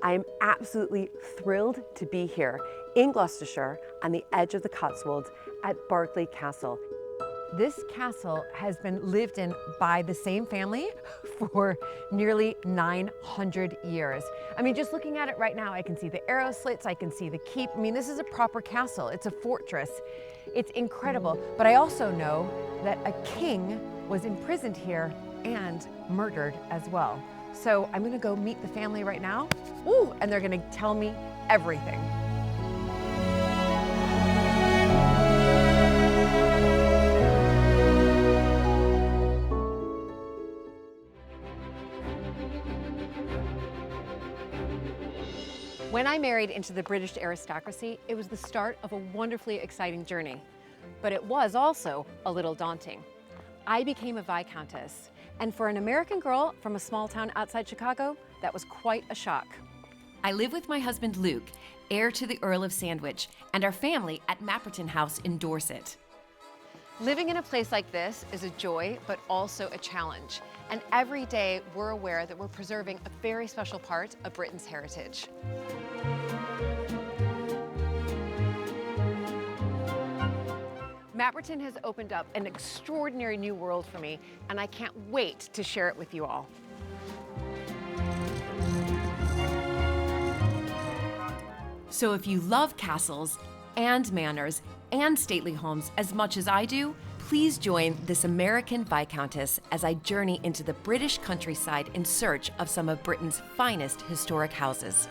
I am absolutely thrilled to be here in Gloucestershire on the edge of the Cotswolds at Berkeley Castle. This castle has been lived in by the same family for nearly 900 years. I mean, just looking at it right now, I can see the arrow slits, I can see the keep. I mean, this is a proper castle. It's a fortress. It's incredible. But I also know that a king was imprisoned here and murdered as well. So I'm gonna go meet the family right now. Ooh, and they're gonna tell me everything. When I married into the British aristocracy, it was the start of a wonderfully exciting journey. But it was also a little daunting. I became a viscountess, and for an American girl from a small town outside Chicago, that was quite a shock. I live with my husband Luke, heir to the Earl of Sandwich, and our family at Mapperton House in Dorset. Living in a place like this is a joy, but also a challenge. And every day we're aware that we're preserving a very special part of Britain's heritage. Mapperton has opened up an extraordinary new world for me, and I can't wait to share it with you all. So if you love castles and manors and stately homes as much as I do, please join this American Viscountess as I journey into the British countryside in search of some of Britain's finest historic houses.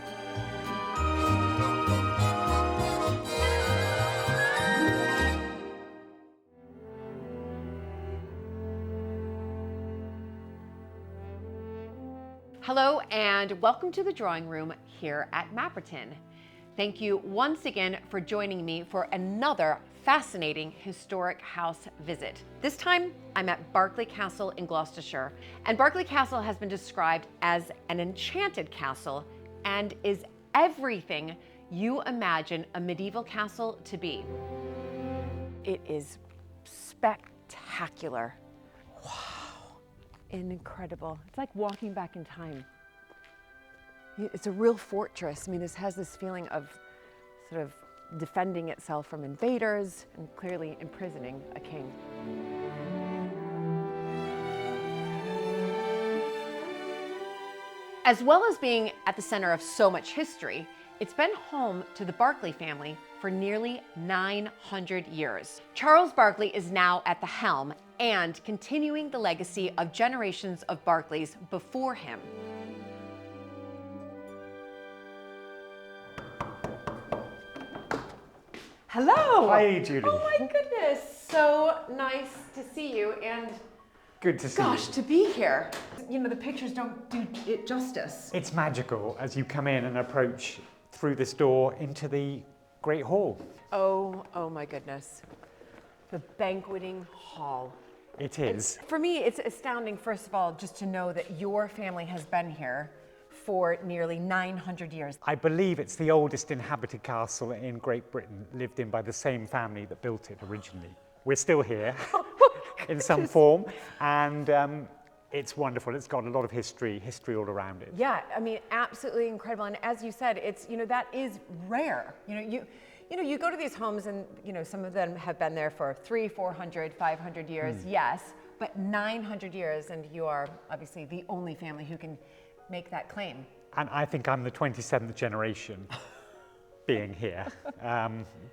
Hello and welcome to the drawing room here at Mapperton. Thank you once again for joining me for another fascinating historic house visit. This time I'm at Berkeley Castle in Gloucestershire, and Berkeley Castle has been described as an enchanted castle and is everything you imagine a medieval castle to be. It is spectacular. Wow. Incredible. It's like walking back in time. It's a real fortress. I mean, this has this feeling of sort of defending itself from invaders and clearly imprisoning a king. As well as being at the center of so much history, it's been home to the Berkeley family for nearly 900 years. Charles Berkeley is now at the helm and continuing the legacy of generations of Berkeleys before him. Hello. Hi, Julie. Oh my goodness, so nice to see you, and good to see you. gosh, to be here. You know, the pictures don't do it justice. It's magical as you come in and approach through this door into the Great Hall. Oh my goodness. The banqueting hall. It is. For me, it's astounding, first of all, just to know that your family has been here for nearly 900 years. I believe it's the oldest inhabited castle in Great Britain, lived in by the same family that built it originally. We're still here in some form, and it's wonderful. It's got a lot of history all around it. Yeah, I mean, absolutely incredible. And as you said, it's, you know, that is rare. You go to these homes and, you know, some of them have been there for 300, 400, 500 years, yes, but 900 years, and you are obviously the only family who can make that claim. And I think I'm the 27th generation being here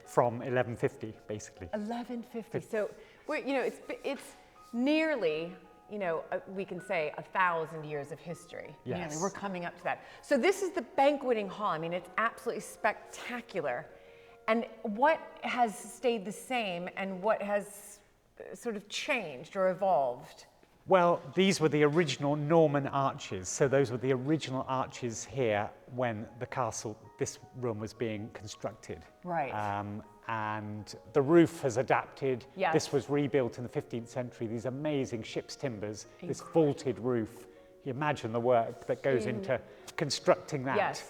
from 1150, basically. 1150. So we're, you know, it's nearly, you know, we can say 1,000 years of history. Yes. Nearly. We're coming up to that. So this is the banqueting hall. I mean, it's absolutely spectacular. And what has stayed the same and what has sort of changed or evolved? Well, these were the original Norman arches. So those were the original arches here when the castle, this room was being constructed. Right. And the roof has adapted. Yes. This was rebuilt in the 15th century. These amazing ship's timbers, this vaulted roof. You imagine the work that goes into constructing that. Yes.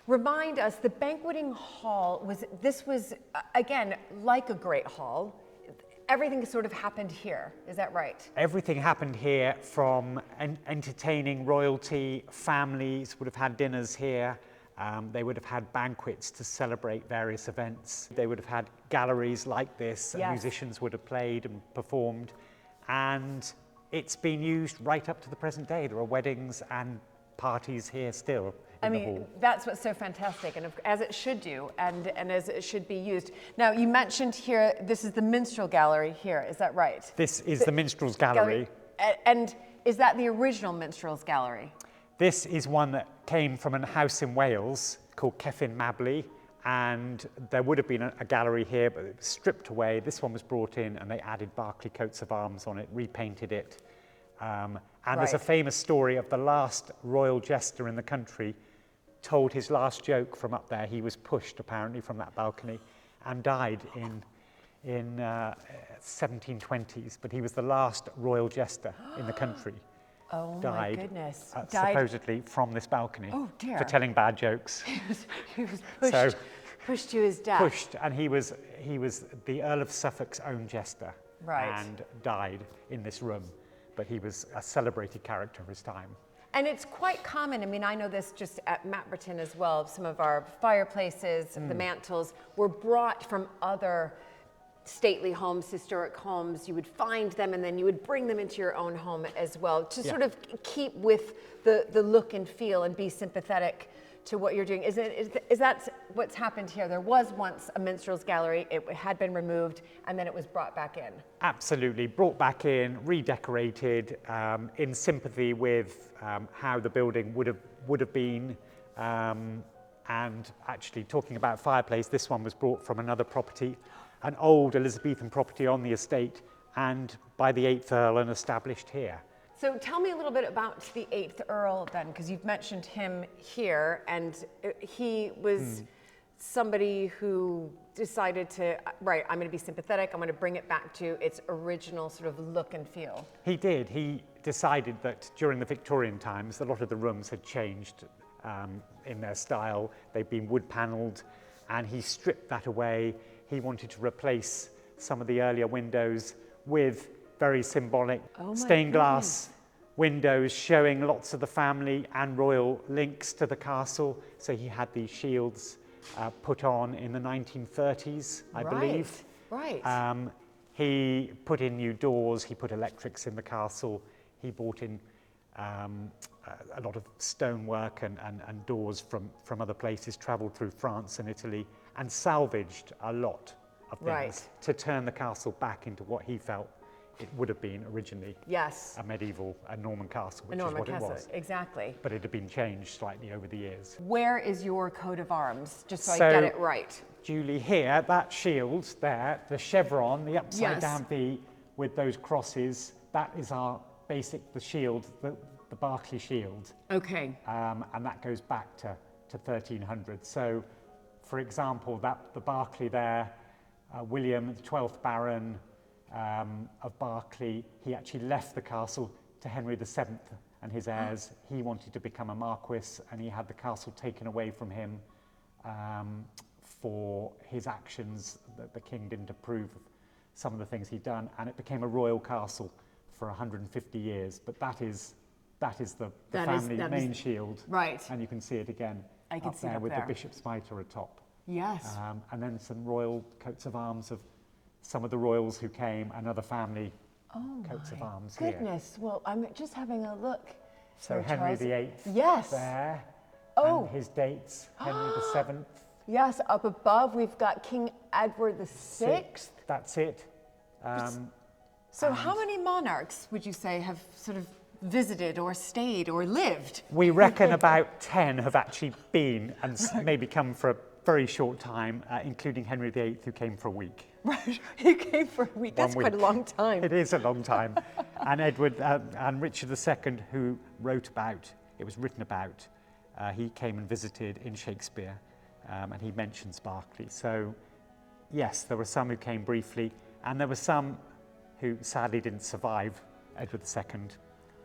Remind us, the banqueting hall was again, like a great hall. Everything sort of happened here, is that right? Everything happened here, from entertaining royalty, families would have had dinners here, They would have had banquets to celebrate various events. They would have had galleries like this, and musicians would have played and performed. And it's been used right up to the present day. There are weddings and parties here still in the hall. That's what's so fantastic, and as it should do, and as it should be used. Now, you mentioned here, this is the Minstrel Gallery here, is that right? This is the Minstrels Gallery. And is that the original Minstrels Gallery? This is one that came from a house in Wales called Ceffin Mably, and there would have been a gallery here, but it was stripped away. This one was brought in, and they added Berkeley coats of arms on it, repainted it. And there's a famous story of the last royal jester in the country told his last joke from up there. He was pushed, apparently, from that balcony and died in 1720s, but he was the last royal jester in the country. Oh my goodness. Supposedly from this balcony. Oh dear. For telling bad jokes. He was pushed to his death. Pushed, and he was the Earl of Suffolk's own jester. Right. And died in this room, but he was a celebrated character of his time. And it's quite common, I mean, I know this just at Mapperton as well, some of our fireplaces, the mantles were brought from other stately homes, historic homes. You would find them and then you would bring them into your own home as well to sort of keep with the look and feel and be sympathetic to what you're doing. Is that what's happened here? There was once a minstrel's gallery, it had been removed, and then it was brought back in. Absolutely, brought back in, redecorated, in sympathy with how the building would have been. And actually, talking about fireplace, this one was brought from another property, an old Elizabethan property on the estate, and by the 8th Earl and established here. So tell me a little bit about the 8th Earl then, because you've mentioned him here, and he was somebody who decided to, right, I'm going to be sympathetic, I'm going to bring it back to its original sort of look and feel. He did. He decided that during the Victorian times, a lot of the rooms had changed in their style. They'd been wood panelled, and he stripped that away. He wanted to replace some of the earlier windows with very symbolic stained glass windows showing lots of the family and royal links to the castle. So he had these shields put on in the 1930s, I believe. Right. He put in new doors, he put electrics in the castle, he brought in a lot of stonework and doors from other places, travelled through France and Italy, and salvaged a lot of things to turn the castle back into what he felt it would have been originally. Yes. A Norman castle, which is what it was. Exactly. But it had been changed slightly over the years. Where is your coat of arms, just so I get it right? Julie, here, that shield there, the chevron, the upside down V with those crosses, that is the shield, the Berkeley shield. Okay. And that goes back to 1300. So, for example, the Berkeley there, William, the 12th Baron of Berkeley, he actually left the castle to Henry VII and his heirs. He wanted to become a marquis, and he had the castle taken away from him for his actions. That the king didn't approve of some of the things he'd done, and it became a royal castle for 150 years. But that is the family main shield. Right. And you can see it again up there with the bishop's mitre atop. Yes. And then some royal coats of arms of some of the royals who came, and other family coats of arms here. Goodness, well, I'm just having a look. So Henry VIII there, and his dates, Henry VII. Yes, up above we've got King Edward VI. That's it. So how many monarchs would you say have sort of visited or stayed or lived? We reckon about 10 have actually been and maybe come for a very short time, including Henry VIII, who came for a week. Right, he came for a week. That's quite a long time. It is a long time. And and Richard II, who it was written about, he came and visited in Shakespeare, and he mentions Berkeley. So, yes, there were some who came briefly, and there were some who sadly didn't survive. Edward II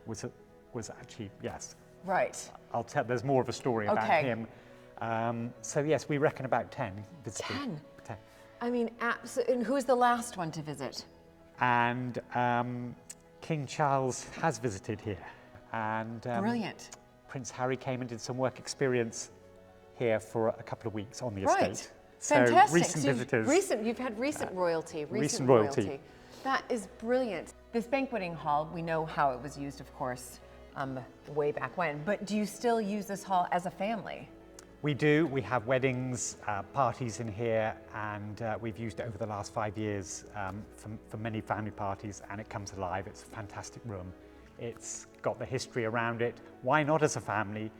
was actually, yes. Right. There's more of a story about him. So yes, we reckon about 10 visited. 10? I mean, absolutely. And who's the last one to visit? And King Charles has visited here. And brilliant. Prince Harry came and did some work experience here for a couple of weeks on the Right. estate. Fantastic. So recent visitors. You've had recent royalty. Recent royalty. That is brilliant. This banqueting hall, we know how it was used, of course, way back when, but do you still use this hall as a family? We do. We have weddings, parties in here, and we've used it over the last 5 years for many family parties, and it comes alive. It's a fantastic room. It's got the history around it. Why not, as a family,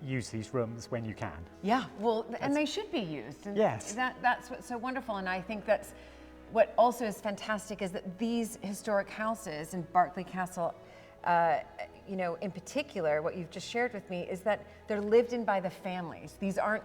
use these rooms when you can? Yeah, well, and they should be used. And yes. That's what's so wonderful, and I think that's what also is fantastic is that these historic houses in Berkeley Castle, you know, in particular, what you've just shared with me is that they're lived in by the families. These aren't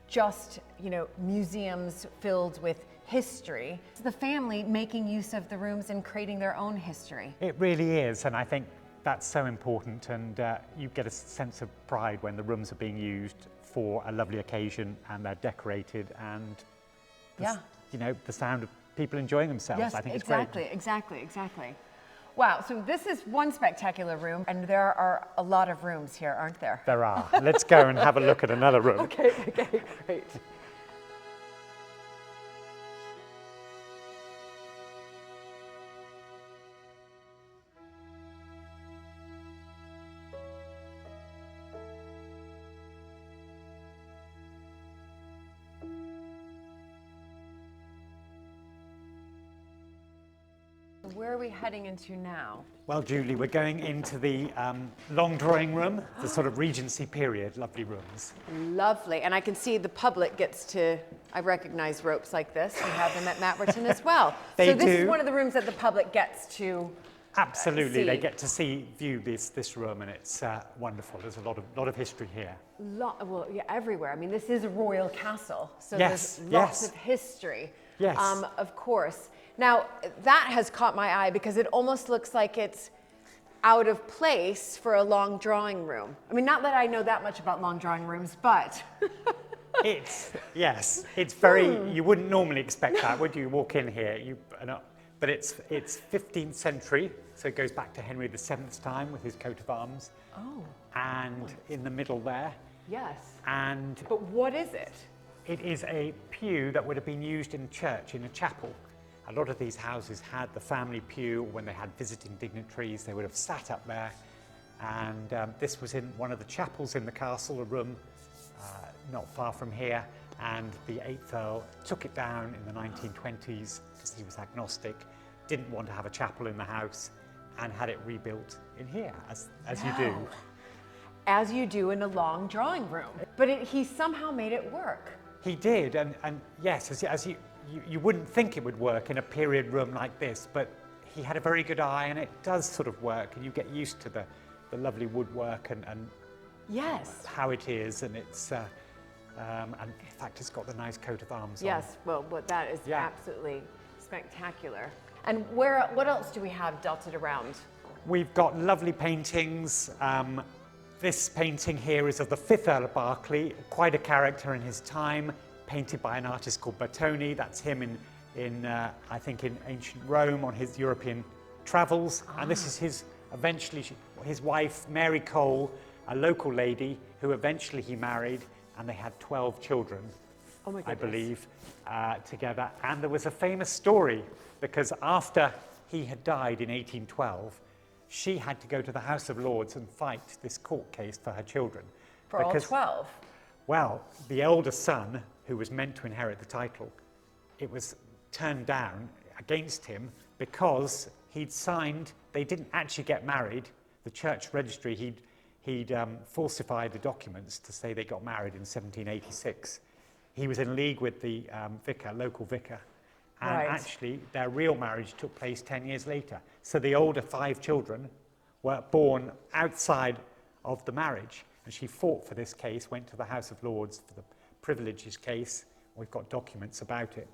just, you know, museums filled with history. It's the family making use of the rooms and creating their own history. It really is, and I think that's so important, and you get a sense of pride when the rooms are being used for a lovely occasion and they're decorated, and you know, the sound of people enjoying themselves. Yes, I think exactly, it's great. exactly. Wow, so this is one spectacular room, and there are a lot of rooms here, aren't there? There are. Let's go and have a look at another room. Okay, great. Where are we heading into now? Well, Julie, we're going into the long drawing room, the sort of Regency period, lovely rooms. Lovely, and I can see the public gets to, I recognize ropes like this. We have them at Matwerton as well. They so this do. is one of the rooms that the public gets to Absolutely, they see. get to view this room, and it's wonderful. There's a lot of history here. Well, yeah, everywhere. I mean, this is a royal castle, so Yes, there's lots yes. of history. Yes. Of course. Now, that has caught my eye because it almost looks like it's out of place for a long drawing room. I mean, not that I know that much about long drawing rooms, but Yes, it's very, you wouldn't normally expect that, would you? Walk in here, but it's 15th century, so it goes back to Henry VII's time with his coat of arms. Oh. And in the middle there. Yes. And But what is it? it is a pew that would have been used in church, in a chapel. A lot of these houses had the family pew. When they had visiting dignitaries, they would have sat up there. And this was in one of the chapels in the castle, a room not far from here. And the 8th Earl took it down in the 1920s because he was agnostic, didn't want to have a chapel in the house, and had it rebuilt in here, as you do. As you do in a long drawing room. But he somehow made it work. He did, and yes, as you wouldn't think it would work in a period room like this, but he had a very good eye, and it does sort of work, and you get used to the lovely woodwork and Yes. how it is, and it's and in fact it's got the nice coat of arms on. Yes, well, but that is Yeah. absolutely spectacular. And what else do we have dotted around? We've got lovely paintings. This painting here is of the 5th Earl of Berkeley, quite a character in his time, painted by an artist called Bertoni. That's him in I think in ancient Rome on his European travels. And this is his wife, Mary Cole, a local lady who eventually he married, and they had 12 children, Oh my I goodness. believe, together. And there was a famous story because after he had died in 1812, she had to go to the House of Lords and fight this court case for her children. For all 12? Well, the eldest son, who was meant to inherit the title, it was turned down against him because he'd signed, they didn't actually get married. The church registry, he'd falsified the documents to say they got married in 1786. He was in league with the local vicar. And Right. actually, their real marriage took place 10 years later. So the older 5 children were born outside of the marriage. And she fought for this case, went to the House of Lords for the privileges case. We've got documents about it.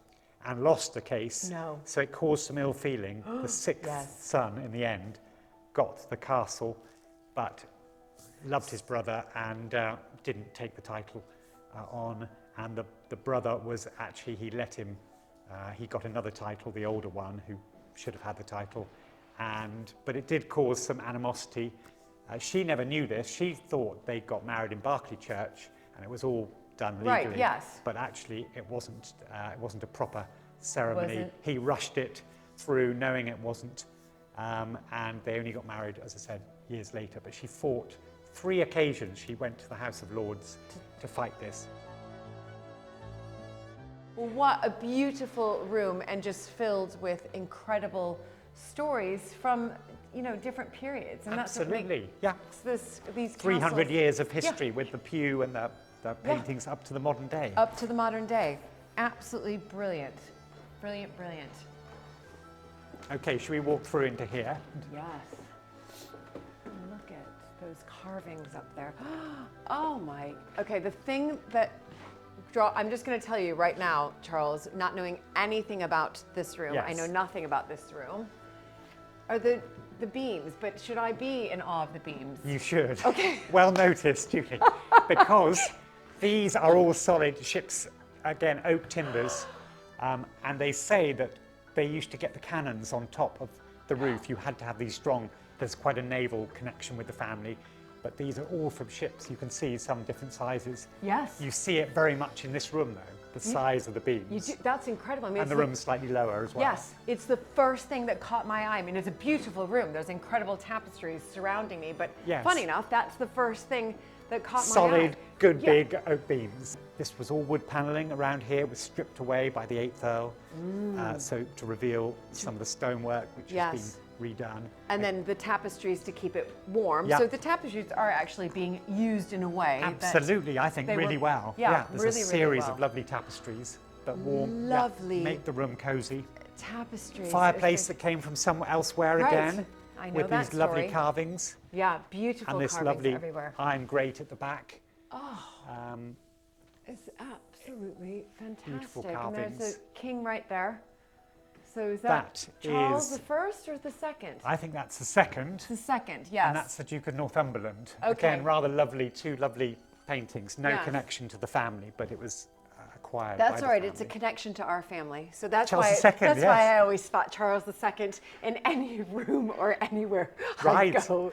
And lost the case. No. So it caused some ill feeling. The 6th Yes. son, in the end, got the castle, but loved his brother and didn't take the title on. And the brother was actually, he let him, he got another title, the older one, who should have had the title. But it did cause some animosity. She never knew this. She thought they got married in Berkeley Church, and it was all done legally. Right, yes. But actually, it wasn't a proper ceremony. Wasn't. He rushed it through, knowing it wasn't, and they only got married, as I said, years later. But she fought 3 occasions. She went to the House of Lords to fight this. Well, what a beautiful room, and just filled with incredible stories from, you know, different periods. And Absolutely, yeah. These 300 castles, years of history with the pew and the paintings up to the modern day. up to the modern day. Absolutely brilliant. Brilliant, brilliant. Okay, should we walk through into here? Yes. Look at those carvings up there. Oh my, okay, the thing that I'm just going to tell you right now, Charles, not knowing anything about this room, Yes. I know nothing about this room, are the beams, but should I be in awe of the beams? You should. Okay. Well noticed, Julie, because these are all solid ships, again, oak timbers, and they say that they used to get the cannons on top of the roof. You had to have these strong, there's quite a naval connection with the family, but these are all from ships. You can see some different sizes. Yes. You see it very much in this room, though, the size of the beams. You do, that's incredible. I mean, And the room's slightly lower as well. Yes, it's the first thing that caught my eye. I mean, it's a beautiful room. There's incredible tapestries surrounding me, but Yes. funny enough, that's the first thing that caught my eye. Solid, good Yeah. big oak beams. This was all wood panelling around here. It was stripped away by the 8th Earl, so to reveal some of the stonework, which has Yes. been redone. And then the tapestries to keep it warm. Yeah. So the tapestries are actually being used in a way Absolutely, I think they really were- well. yeah, there's really, a really series well. of lovely tapestries that warm, Lovely. make the room cosy. tapestries. Fireplace that came from somewhere elsewhere Right. again, I know with that these lovely story. carvings Yeah, beautiful and this carvings lovely everywhere. iron grate at the back. It's absolutely fantastic. Beautiful And there's carvings. a king right there. So is that That Charles is- the first or the second? I think that's the second. The second, yes. And that's the Duke of Northumberland. Okay. Again, rather lovely, 2 lovely paintings. No Yes. connection to the family, but it was acquired That's by the all right. family. It's a connection to our family. So that's Charles why II, that's yes. why I always thought Charles II in any room or anywhere Right. I go.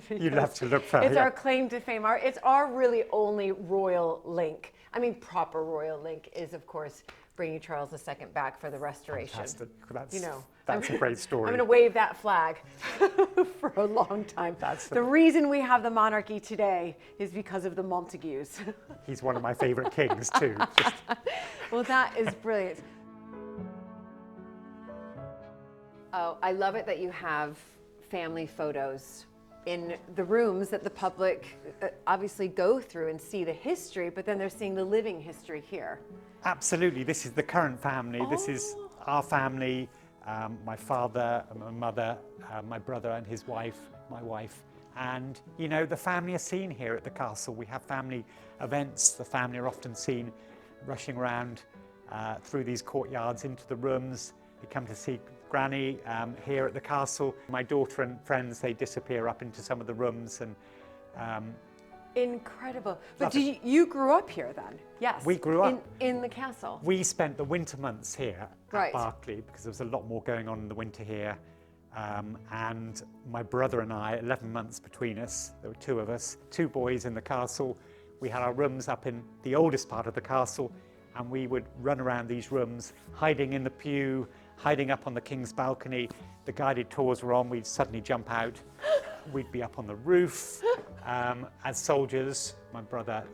You'd have to look for It's yeah. our claim to fame. It's our really only royal link. I mean, proper royal link is, of course, bringing Charles II back for the restoration. Fantastic. That's, You know, that's a great story. I'm going to wave that flag for a long time. That's the reason we have the monarchy today is because of the Montagues. He's one of my favourite kings too. Just Well, that is brilliant. Oh, I love it that you have family photos in the rooms that the public obviously go through and see the history, but then they're seeing the living history here. absolutely, this is the current family. This is Oh. our family. My father, my mother, my brother and his wife, my wife. And, you know, the family are seen here at the castle. We have family events. The family are often seen rushing around through these courtyards into the rooms. They come to see Granny here at the castle. My daughter and friends, they disappear up into some of the rooms. And Incredible. But Lovely. you grew up here then? Yes. We grew up. in the castle. we spent the winter months here Right. at Berkeley because there was a lot more going on in the winter here. And my brother and I, 11 months between us, there were 2 of us, 2 boys in the castle. We had our rooms up in the oldest part of the castle, and we would run around these rooms, hiding in the pew, hiding up on the king's balcony. The guided tours were on, we'd suddenly jump out. We'd be up on the roof. As soldiers, my brother,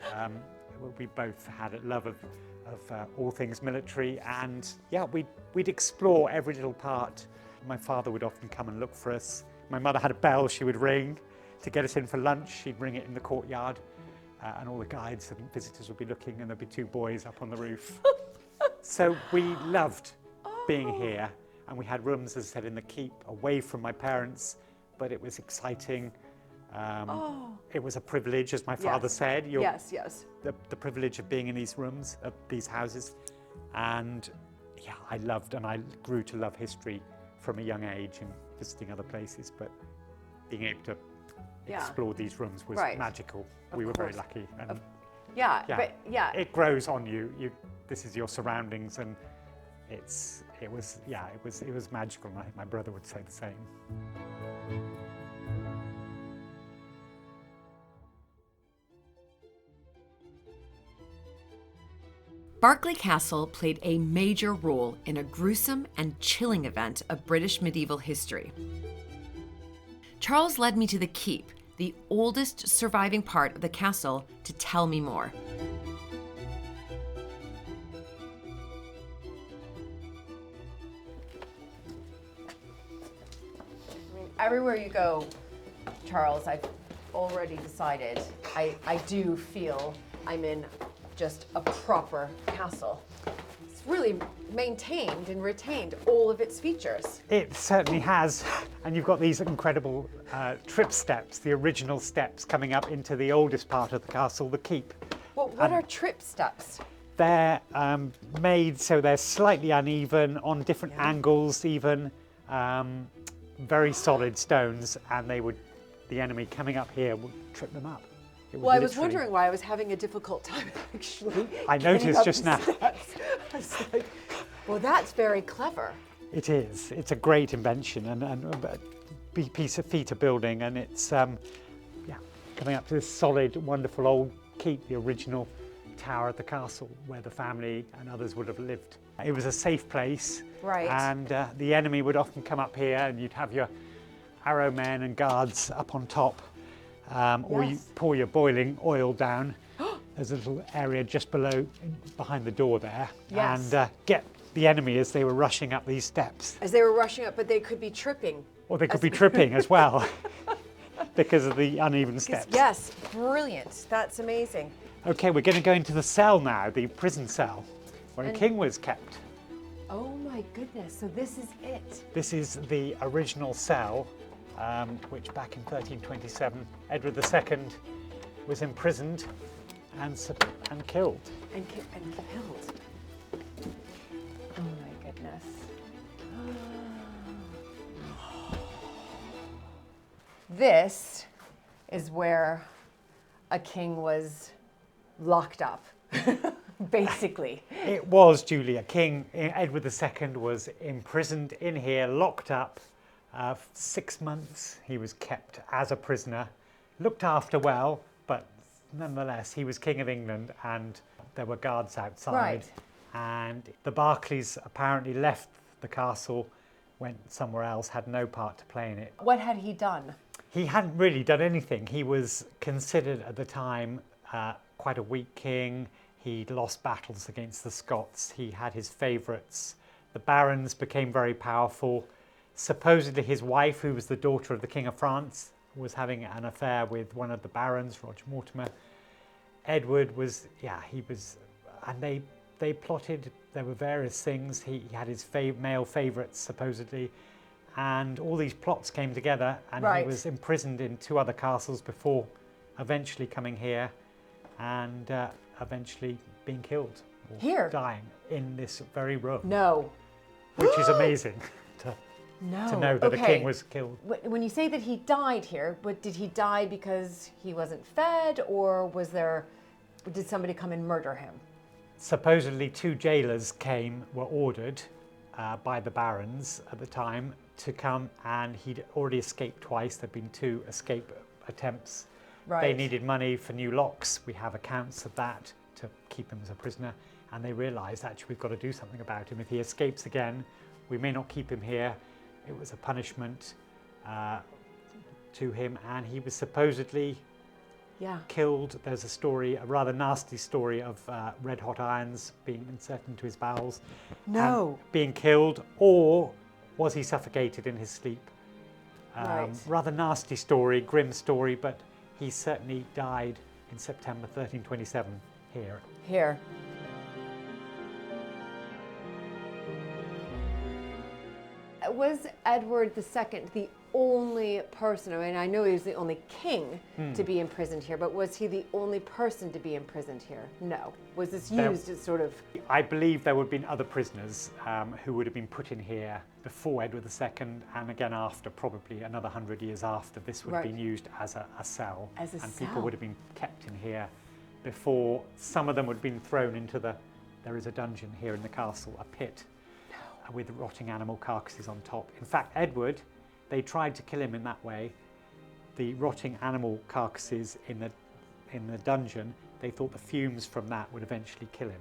we both had a love of all things military, and yeah, we'd explore every little part. My father would often come and look for us. My mother had a bell she would ring to get us in for lunch. She'd ring it in the courtyard, and all the guides and visitors would be looking, and there'd be 2 boys up on the roof. So we loved being here, and we had rooms, as I said, in the keep, away from my parents, but it was exciting. It was a privilege, as my father Yes. said. Yes, yes. The privilege of being in these rooms, these houses. And yeah, I loved and I grew to love history from a young age and visiting other places, but being able to Yeah. explore these rooms was Right. magical. Of We were very course. lucky. And Yeah, yeah, but yeah. it grows on you. This is your surroundings, and it was magical. And I think my brother would say the same. Berkeley Castle played a major role in a gruesome and chilling event of British medieval history. Charles led me to the keep, the oldest surviving part of the castle, to tell me more. Everywhere you go, Charles, I've already decided I do feel I'm in just a proper castle. It's really maintained and retained all of its features. It certainly has, and you've got these incredible trip steps, the original steps coming up into the oldest part of the castle, the keep. Well, what are trip steps? They're made so they're slightly uneven, on different angles even, very solid stones, and the enemy coming up here would trip them up. Well, I was wondering why I was having a difficult time actually. I noticed just now. I was like, well, that's very clever. It is. It's a great invention and a piece of feat of building, and it's coming up to this solid, wonderful old keep, the original tower at the castle where the family and others would have lived. It was a safe place, right? And the enemy would often come up here, and you'd have your arrow men and guards up on top. Or you pour your boiling oil down. There's a little area just behind the door there, and get the enemy as they were rushing up these steps. As they were rushing up, but they could be tripping. Or they could be tripping as well because of the uneven steps. Yes, brilliant. That's amazing. Okay, we're going to go into the cell now, the prison cell, where a king was kept. Oh my goodness, so this is it. This is the original cell. Which back in 1327, Edward II was imprisoned and killed. And killed. Oh my goodness. This is where a king was locked up, basically. It was, Julia. King Edward II was imprisoned in here, locked up. 6 months he was kept as a prisoner, looked after well, but nonetheless he was King of England, and there were guards outside. Right. And the Berkeleys apparently left the castle, went somewhere else, had no part to play in it. What had he done? He hadn't really done anything. He was considered at the time quite a weak king. He'd lost battles against the Scots. He had his favourites. The barons became very powerful. Supposedly his wife, who was the daughter of the King of France, was having an affair with one of the barons, Roger Mortimer. Edward was, and they plotted, there were various things. He had his male favourites, supposedly, and all these plots came together, and he was imprisoned in 2 other castles before eventually coming here and eventually being killed. Or here? Dying in this very room. No. Which is amazing. To know that a king was killed. When you say that he died here, but did he die because he wasn't fed, or did somebody come and murder him? Supposedly 2 jailers were ordered by the barons at the time to come, and he'd already escaped twice. There'd been 2 escape attempts. Right. They needed money for new locks. We have accounts of that to keep him as a prisoner, and they realised actually we've got to do something about him. If he escapes again, we may not keep him here. It was a punishment to him, and he was supposedly killed. There's a story, a rather nasty story of red hot irons being inserted into his bowels. No. Being killed, or was he suffocated in his sleep? Right. Rather nasty story, grim story, but he certainly died in September 1327 here. Here. Was Edward II the only person, I mean, I know he was the only king to be imprisoned here, but was he the only person to be imprisoned here? No. Was this used as sort of... I believe there would have been other prisoners who would have been put in here before Edward II, and again after, probably another 100 years after, this would have been used as a cell. As a and cell. People would have been kept in here before. Some of them would have been thrown into there is a dungeon here in the castle, a pit, with rotting animal carcasses on top. In fact, Edward, they tried to kill him in that way. The rotting animal carcasses in the dungeon, they thought the fumes from that would eventually kill him.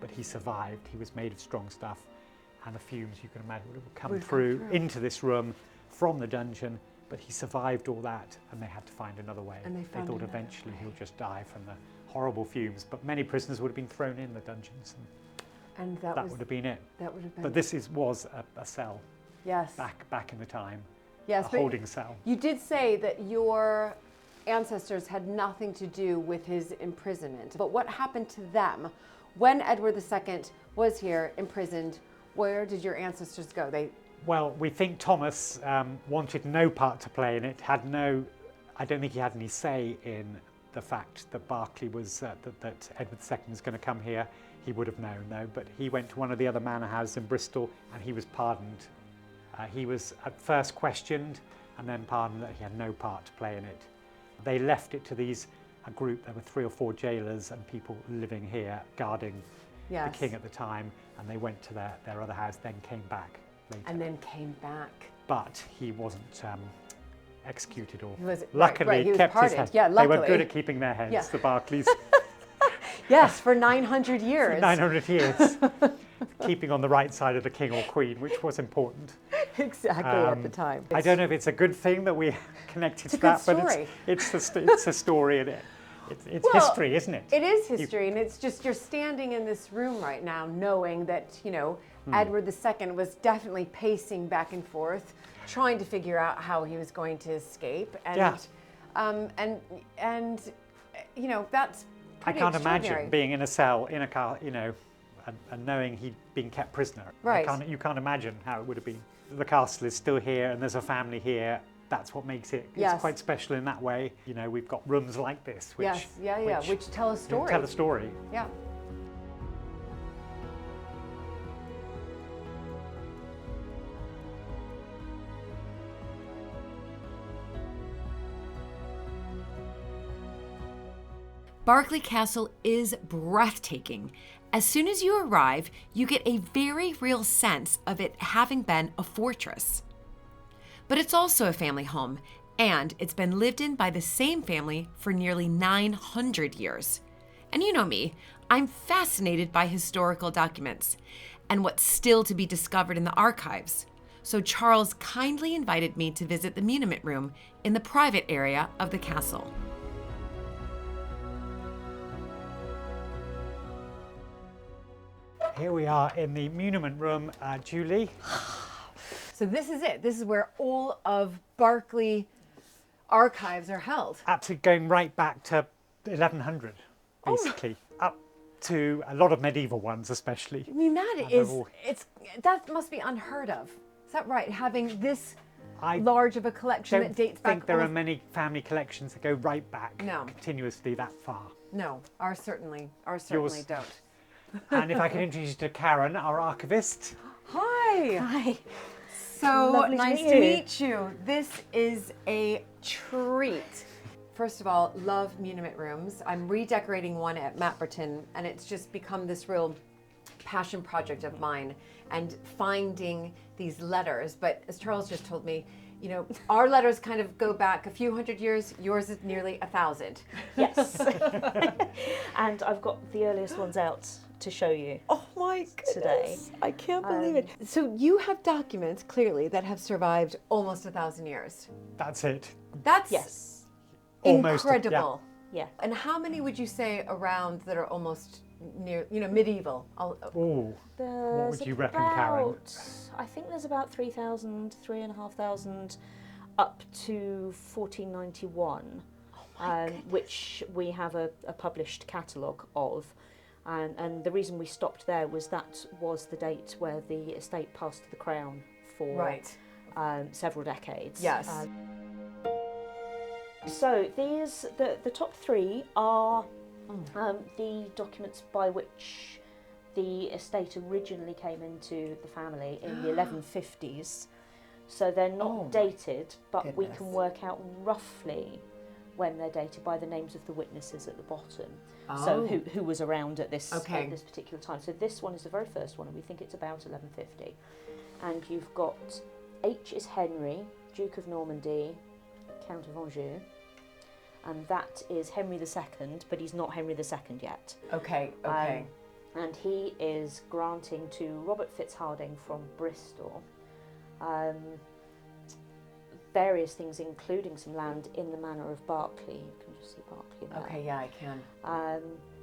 but he survived. He was made of strong stuff, and the fumes, you can imagine, would come through into this room from the dungeon, but he survived all that, and they had to find another way. And they thought eventually he'll just die from the horrible fumes, but many prisoners would have been thrown in the dungeons, and that would have been it. That would have been. But this was a cell. Yes. Back in the time. Yes, a holding cell. You did say that your ancestors had nothing to do with his imprisonment, but what happened to them when Edward II was here imprisoned? Where did your ancestors go? Well, we think Thomas wanted no part to play in it. I don't think he had any say in the fact that Berkeley was that Edward II was going to come here. He would have known, though. But he went to one of the other manor houses in Bristol, and he was pardoned. He was at first questioned, and then pardoned that he had no part to play in it. They left it to a group. There were 3 or 4 jailers and people living here guarding the king at the time, and they went to their other house, then came back later. And then came back. But he wasn't executed, or luckily he kept his head. Yeah, luckily. They were good at keeping their heads, the Berkeleys. Yes, for 900 years. 900 years. Keeping on the right side of the king or queen, which was important. Exactly, at the time. I don't know if it's a good thing that we connected to that, but it's a story, and it's history, isn't it? It is history, and it's just you're standing in this room right now knowing that, Edward II was definitely pacing back and forth, trying to figure out how he was going to escape. And, that's pretty I can't extraordinary. imagine being in a cell, in a car, and knowing he'd been kept prisoner. Right. You can't imagine how it would have been. The castle is still here, and there's a family here. That's what makes it it's quite special in that way. We've got rooms like this, which which tell a story. Tell a story. Yeah. Berkeley Castle is breathtaking. As soon as you arrive, you get a very real sense of it having been a fortress. But it's also a family home, and it's been lived in by the same family for nearly 900 years. And you know me, I'm fascinated by historical documents and what's still to be discovered in the archives. So Charles kindly invited me to visit the muniment room in the private area of the castle. Here we are in the muniment room, Julie. So this is it. This is where all of Berkeley archives are held. Absolutely, going right back to 1100, basically, up to a lot of medieval ones, especially. I mean, that must be unheard of. Is that right? Having this large of a collection that dates back. I think there are many family collections that go right back continuously that far. No, ours certainly don't. And if I can introduce you to Karen, our archivist. Hi. Hi. So Lovely nice to meet you. This is a treat. First of all, love muniment rooms. I'm redecorating one at Mapperton, and it's just become this real passion project of mine, and finding these letters. But as Charles just told me, our letters kind of go back a few hundred years. Yours is nearly 1,000. Yes. And I've got the earliest ones out to show you. Oh my goodness. Today. I can't believe it. So you have documents, clearly, that have survived almost 1,000 years. That's it. That's Almost, incredible. Yeah. And how many would you say around that are almost near, medieval? What would you reckon, Karen? I think there's about 3,000, 3,500 up to 1491, which we have a published catalogue of. And the reason we stopped there was that was the date where the estate passed to the Crown for several decades. Yes. So the top 3 are the documents by which the estate originally came into the family in the 1150s. So they're not dated, but we can work out roughly when they're dated by the names of the witnesses at the bottom. So who was around at this particular time. So this one is the very first one, and we think it's about 1150. And you've got H is Henry, Duke of Normandy, Count of Anjou, and that is Henry II, but he's not Henry II yet. Okay. and he is granting to Robert Fitzharding from Bristol various things, including some land in the manor of Berkeley. You can just see Berkeley there. Okay, yeah, I can.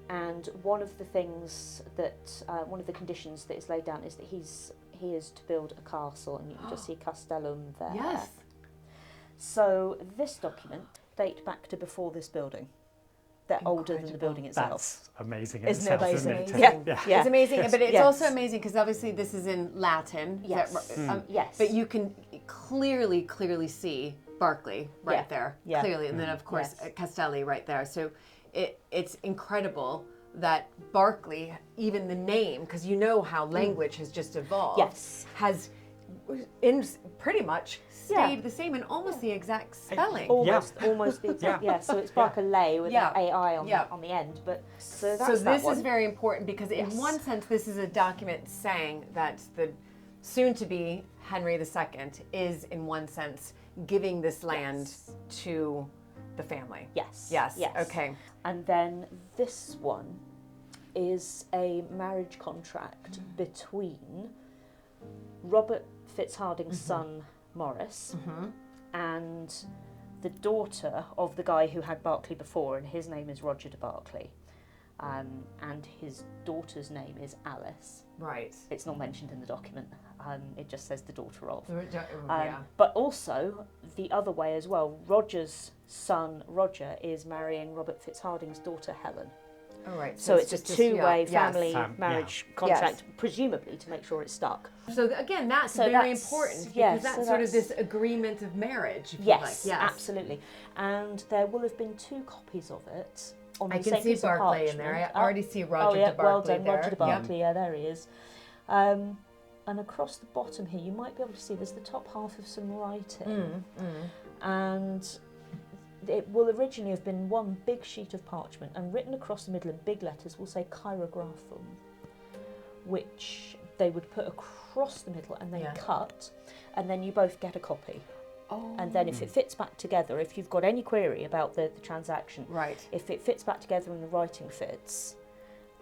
And one of the things that, one of the conditions that is laid down is that he is to build a castle, and you can just see Castellum there. Yes. So this document dates back to before this building. They're older than the building itself. That's amazing. Isn't it itself, amazing? Isn't it? Yeah. It's amazing, Yes. but it's Yes. also amazing because obviously this is in Latin. Yes. Yes. But you can clearly see Berkeley right there, clearly, and then of course Castelli right there. So it's incredible that Berkeley, even the name, because you know how language has just evolved, has pretty much stayed the same and almost the exact spelling. Almost the exact, so it's Berkeley with an AI on the end, but so that's this is very important because in one sense this is a document saying that the soon-to-be Henry II is in one sense giving this land to the family. Yes. Okay. And then this one is a marriage contract between Robert Fitzharding's son Maurice and the daughter of the guy who had Berkeley before, and his name is Roger de Berkeley, and his daughter's name is Alice. Right. It's not mentioned in the document. It just says the daughter of. Yeah. But also the other way as well. Roger's son Roger is marrying Robert Fitzharding's daughter Helen. All right. So it's a two-way family Yes. marriage contract, presumably to make sure it's stuck. So again, that's So very that's- important because yes, that's so sort of that's- this agreement of marriage. If Yes, you like. absolutely. And there will have been 2 copies of it on the I can same see piece of Berkeley in there. parchment. I already see Roger de Berkeley well done, there. Roger de Berkeley. Yeah, there he is. And across the bottom here, you might be able to see there's the top half of some writing. And it will originally have been one big sheet of parchment, and written across the middle in big letters will say Chirographum, which they would put across the middle and then cut, and then you both get a copy. And then if it fits back together, if you've got any query about the transaction, if it fits back together and the writing fits,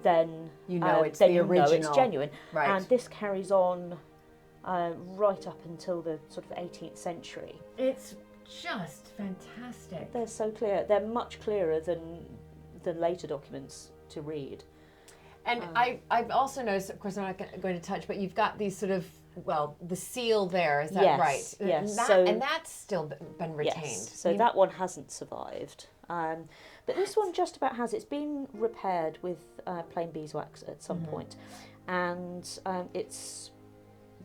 then you know it's then the you original. know it's genuine. Right. And this carries on right up until the sort of 18th century. It's just fantastic. They're so clear. They're much clearer than later documents to read. And I've also noticed, of course I'm not going to touch, but you've got these sort of, well, the seal there, is that Yes, right? yes. And that's still been retained. Yes, so that one hasn't survived. But this one just about has. It's been repaired with plain beeswax at some point. And it's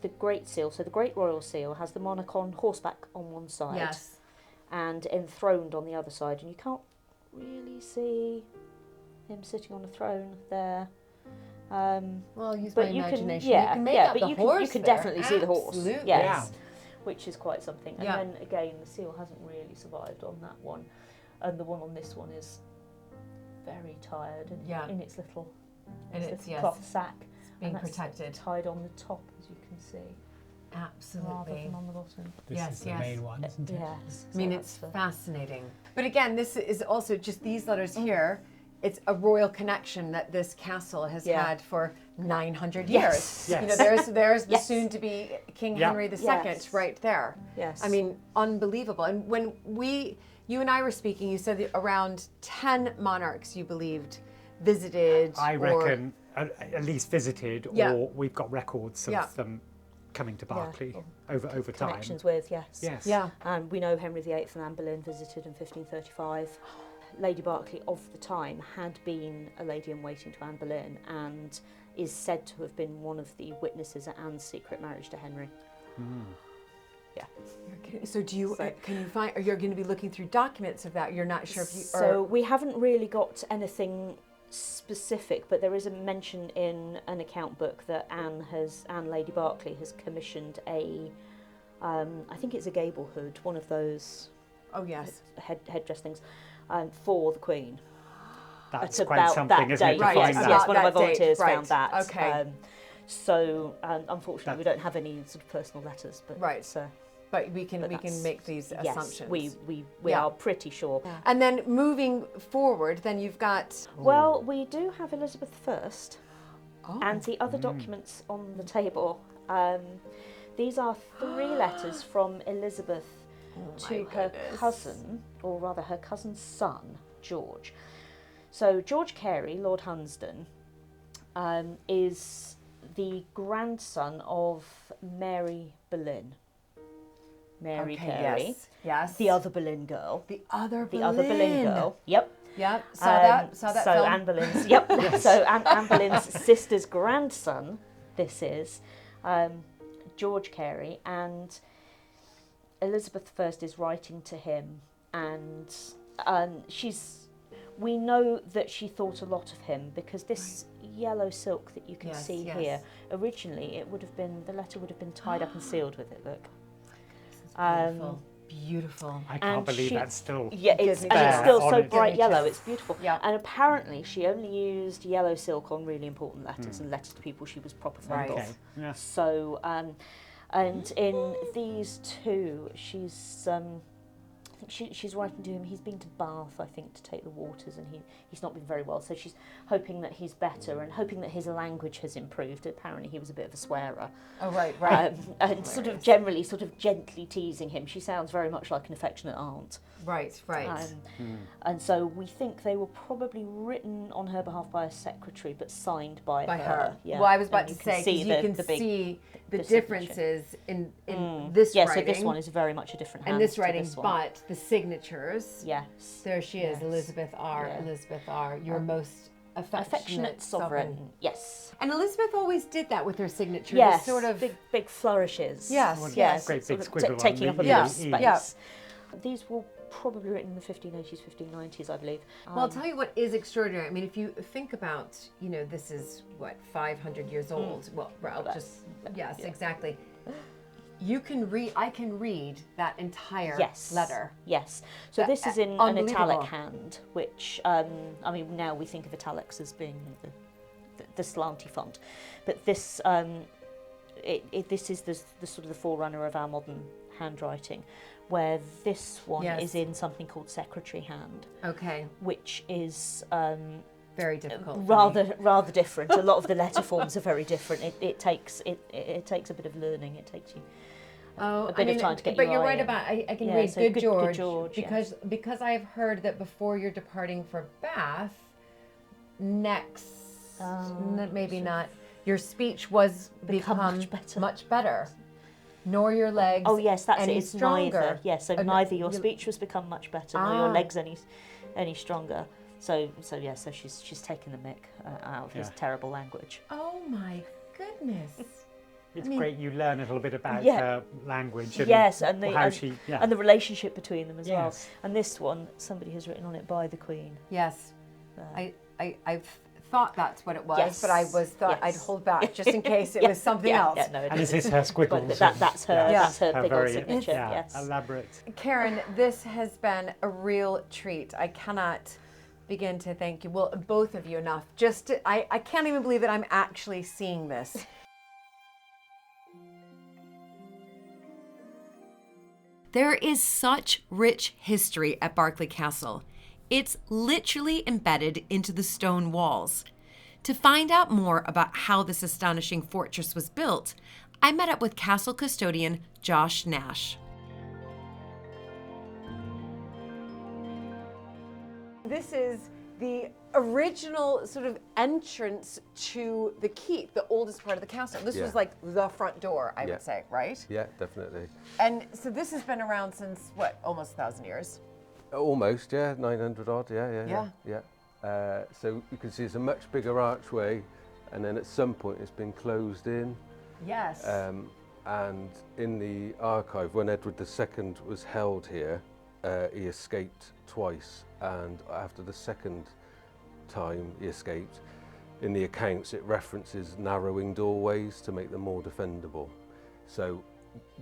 the Great Seal. So the Great Royal Seal has the monarch on horseback on one side and enthroned on the other side. And you can't really see him sitting on a throne there. Well, use but my you imagination. can, you can make out but the you horse can, you can there. definitely see the horse. Absolutely. Yes, which is quite something. And Yeah. then again, the seal hasn't really survived on that one, and the one on this one is very tired and in its little, cloth sack, being and that's protected, tied on the top, as you can see, rather absolutely. than on the bottom. This is the main one, isn't it? Yes, I mean, it's fascinating. But again, this is also just these letters here. It's a royal connection that this castle has had for 900 years. Yes. You know, there's the Yes. soon-to-be King Yeah. Henry II Yes. right there. Yes. I mean, unbelievable. And when you and I were speaking, you said that around 10 monarchs you believed visited. I reckon at least visited, or we've got records of them coming to Berkeley over time. Connections with, yes. Yes. Yeah. And we know Henry VIII and Anne Boleyn visited in 1535. Lady Berkeley of the time had been a lady-in-waiting to Anne Boleyn and is said to have been one of the witnesses at Anne's secret marriage to Henry. Yeah. So can you find, or you're going to be looking through documents of that? You're not sure if you... So we haven't really got anything specific, but there is a mention in an account book that Anne Lady Berkeley has commissioned a, I think it's a gable hood, one of those headdress things, for the Queen. That's at quite about something, that isn't it, date. to find Yes, that? one of my That date, volunteers right. found that. Okay. So unfortunately, we don't have any sort of personal letters, but but we can that's- make these assumptions. Yes, we are pretty sure. And then moving forward, then you've got... Well, we do have Elizabeth I. And the other documents on the table, these are 3 letters from Elizabeth to her cousin, or rather her cousin's son, George. So George Carey, Lord Hunsdon, is the grandson of Mary Boleyn. Mary Carey. Yes. The other Boleyn girl. The other Boleyn girl. Yep. Yep. Saw that So film. Anne Boleyn's. Yep. So Anne Boleyn's sister's grandson. This is George Carey, and Elizabeth I is writing to him, and we know that she thought a lot of him because this yellow silk that you can see here, originally the letter would have been tied up and sealed with it. Look. Beautiful. Beautiful. I can't believe that's still it's there still on so it. bright yellow. It's beautiful. Yeah. And apparently she only used yellow silk on really important letters and letters to people she was proper fond of. Okay. Yes. So, and in these 2, she's I think she's writing to him. He's been to Bath, I think, to take the waters, and he's not been very well. So she's hoping that he's better and hoping that his language has improved. Apparently he was a bit of a swearer. Oh, right. And sort of gently teasing him. She sounds very much like an affectionate aunt. Right. And so we think they were probably written on her behalf by a secretary, but signed by her. Yeah. Well, I was about And to say, because you can see the signature. differences in this yeah, writing. so this one is very much a different hand and this to writing, this one. but the signatures. Yes. There she is, Yes. Elizabeth R. Yeah. Elizabeth R. Your most affectionate sovereign. Yes. And Elizabeth always did that with her signature. Yes. Sort of big flourishes. Yes. Yes. Great big sort of squiggle on taking up a the bit of E. space. Yeah. These were probably written in the 1580s, 1590s, I believe. Well, I'll tell you what is extraordinary. I mean, if you think about, this is what, 500 years old. Well, yes, exactly. You can read. I can read that entire letter. Yes. So That- this is in an unbelievable. italic hand, which now we think of italics as being the slanty font, but this this is the sort of the forerunner of our modern handwriting, where this one is in something called secretary hand. Okay. Which is very difficult. rather different. A lot of the letter forms are very different. It takes a bit of learning. It takes you a bit of time to get. But you're eye right in. about. I can read so Good George, yes. because I've heard that before you're departing for Bath, maybe not. Your speech was become much better. Nor your legs. Oh yes, that's any it. It's stronger. neither. Yes, so neither your speech was become much better, nor your legs any stronger. So she's taken the mick out of his terrible language. Oh my goodness. It's great you learn a little bit about her language and and the relationship between them as well. Yes. And this one, somebody has written on it by the Queen. Yes. I've thought that's what it was, but I I'd hold back just in case it was something else. Yeah, no, and is this her squiggles? That's her. That's her big old very signature. Yes. elaborate. Karen, this has been a real treat. I cannot begin to thank you. Well, both of you enough. I can't even believe that I'm actually seeing this. There is such rich history at Berkeley Castle. It's literally embedded into the stone walls. To find out more about how this astonishing fortress was built, I met up with castle custodian Josh Nash. This is the original sort of entrance to the keep, the oldest part of the castle. This was like the front door, I would say, right? Yeah, definitely. And so this has been around since, what, almost 1,000 years? Almost, 900 odd, yeah. So you can see it's a much bigger archway, and then at some point it's been closed in. Yes. And in the archive, when Edward II was held here, he escaped twice, and after the second time he escaped, in the accounts it references narrowing doorways to make them more defendable. So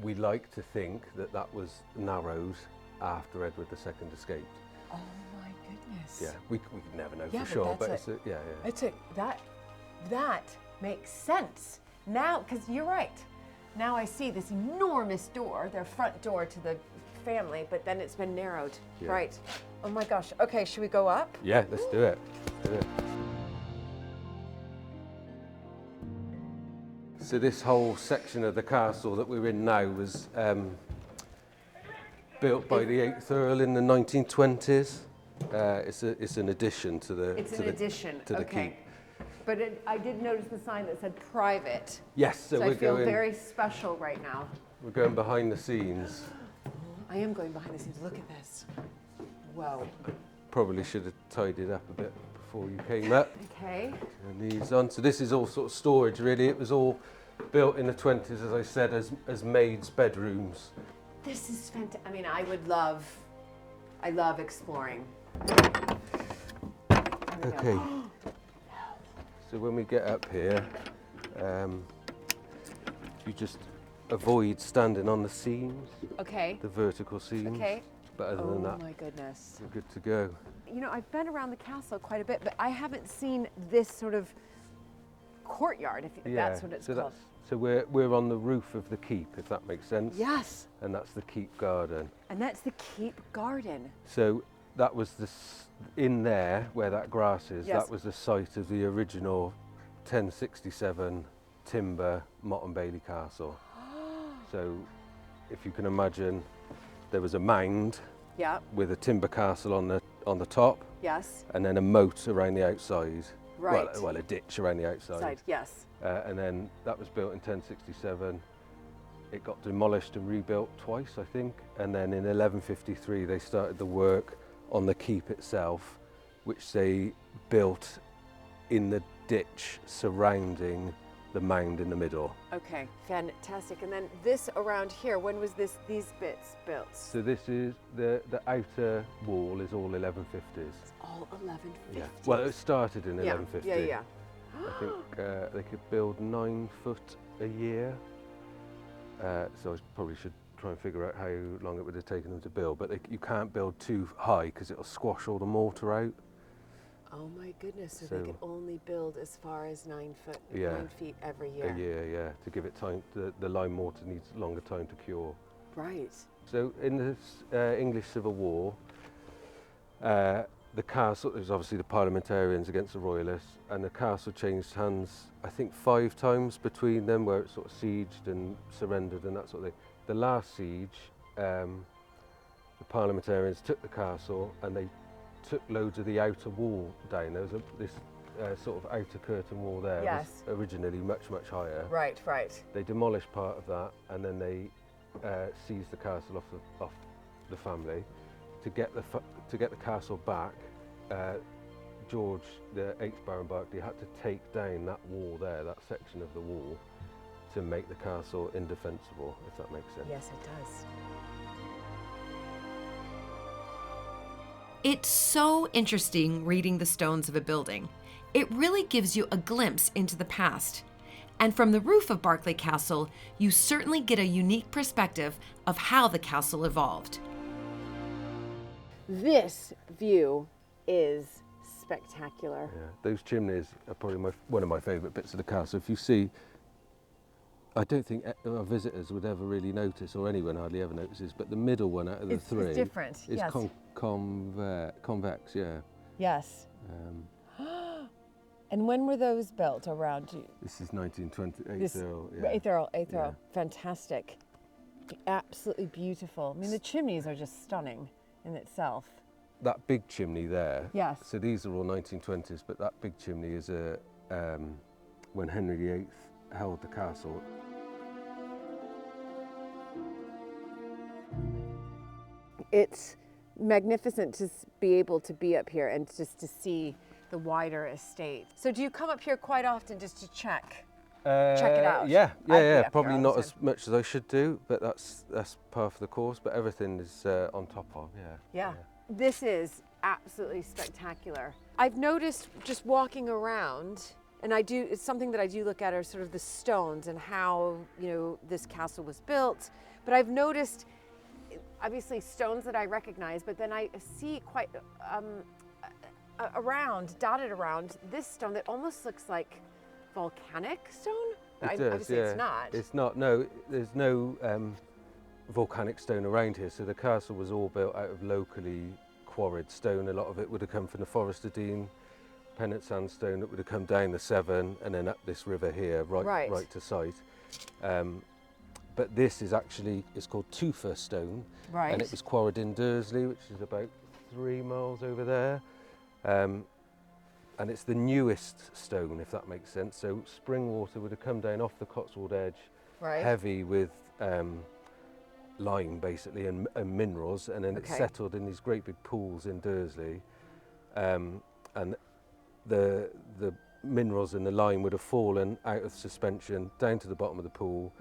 we like to think that that was narrowed after Edward II escaped. Oh my goodness. Yeah, we can never know for sure, but that makes sense now, because you're right. Now I see this enormous door, their front door to the family, but then it's been narrowed. Yeah. Right. Oh my gosh. Okay, should we go up? Yeah, let's do it. Let's do it. So this whole section of the castle that we're in now was built by the 8th Earl in the 1920s. It's an addition to the Okay. keep. But I did notice the sign that said private. Yes, so I we're feel going. very special right now. We're going behind the scenes. I am going behind the scenes. Look at this. Whoa. Probably should have tidied up a bit before you came up. Okay. And these on. So this is all sort of storage, really. It was all built in the 20s, as I said, as maids' bedrooms. This is fantastic. I mean, I love exploring. Okay. So when we get up here, you just avoid standing on the seams, Okay. the vertical seams. Okay. But other than that, Oh my goodness. you're good to go. You know, I've been around the castle quite a bit, but I haven't seen this sort of courtyard, if that's what it's called. So we're on the roof of the keep, if that makes sense. Yes. And that's the keep garden. And that's the keep garden. So that was in there where that grass is. Yes. That was the site of the original 1067 timber Mott and Bailey Castle. So if you can imagine, there was a mound Yeah. with a timber castle on the top, Yes. and then a moat around the outside. Right. Well, a ditch around the outside. Side. Yes. And then that was built in 1067. It got demolished and rebuilt twice, I think. And then in 1153, they started the work on the keep itself, which they built in the ditch surrounding the mound in the middle. Okay. Fantastic. And then this around here, when was these bits built? So this is the outer wall is all 1150s. It's all 1150. Yeah. Well, it started in Yeah. 1150. Yeah, yeah. I think they could build 9 foot a year. So I probably should try and figure out how long it would have taken them to build. But you can't build too high because it'll squash all the mortar out. Oh my goodness, so So- they could only build as far as 9 Yeah. feet every year. A year, yeah, to give it time. The lime mortar needs longer time to cure. Right. So in the English Civil War, the castle, there was obviously the parliamentarians against the royalists, and the castle changed hands, I think 5 times between them, where it sort of sieged and surrendered and that sort of thing. The last siege, the parliamentarians took the castle and they took loads of the outer wall down. There was this sort of outer curtain wall there. Yes. Was originally much, much higher. Right, right. They demolished part of that and then they seized the castle off the family. To get the castle back, George, the 8th Baron Berkeley, had to take down that wall there, that section of the wall, to make the castle indefensible, if that makes sense. Yes, it does. It's so interesting reading the stones of a building. It really gives you a glimpse into the past. And from the roof of Berkeley Castle, you certainly get a unique perspective of how the castle evolved. This view is spectacular. Yeah, those chimneys are probably one of my favourite bits of the castle. If you see, I don't think our visitors would ever really notice, or anyone hardly ever notices, but the middle one out of the three It's different, is yes. convex, yeah. Yes. And when were those built around you? This is 1928. This, Earl, yeah. 8th Earl, 8th Yeah. Earl. Fantastic. Absolutely beautiful. I mean, the chimneys are just stunning in itself. That big chimney there. Yes. So these are all 1920s, but that big chimney is when Henry VIII held the castle. It's magnificent to be able to be up here and just to see the wider estate. So do you come up here quite often just to check? Check it out. Yeah, I'd be up Probably here all not the as much as I should do, but that's part of the course. But everything is on top of, yeah. Yeah. This is absolutely spectacular. I've noticed just walking around, and it's something that I do look at are sort of the stones and how, this castle was built. But I've noticed, obviously, stones that I recognize, but then I see quite dotted around this stone that almost looks like volcanic stone. It does, obviously yeah. it's not. It's not, no, there's no volcanic stone around here. So the castle was all built out of locally quarried stone. A lot of it would have come from the Forest of Dean pennant sandstone that would have come down the Severn and then up this river here, right to site. But this is actually, it's called tufa stone, and it was quarried in Dursley, which is about 3 miles over there. And it's the newest stone, if that makes sense. So spring water would have come down off the Cotswold edge, heavy with lime basically and minerals, and then it settled in these great big pools in Dursley. And the minerals and the lime would have fallen out of suspension down to the bottom of the pool.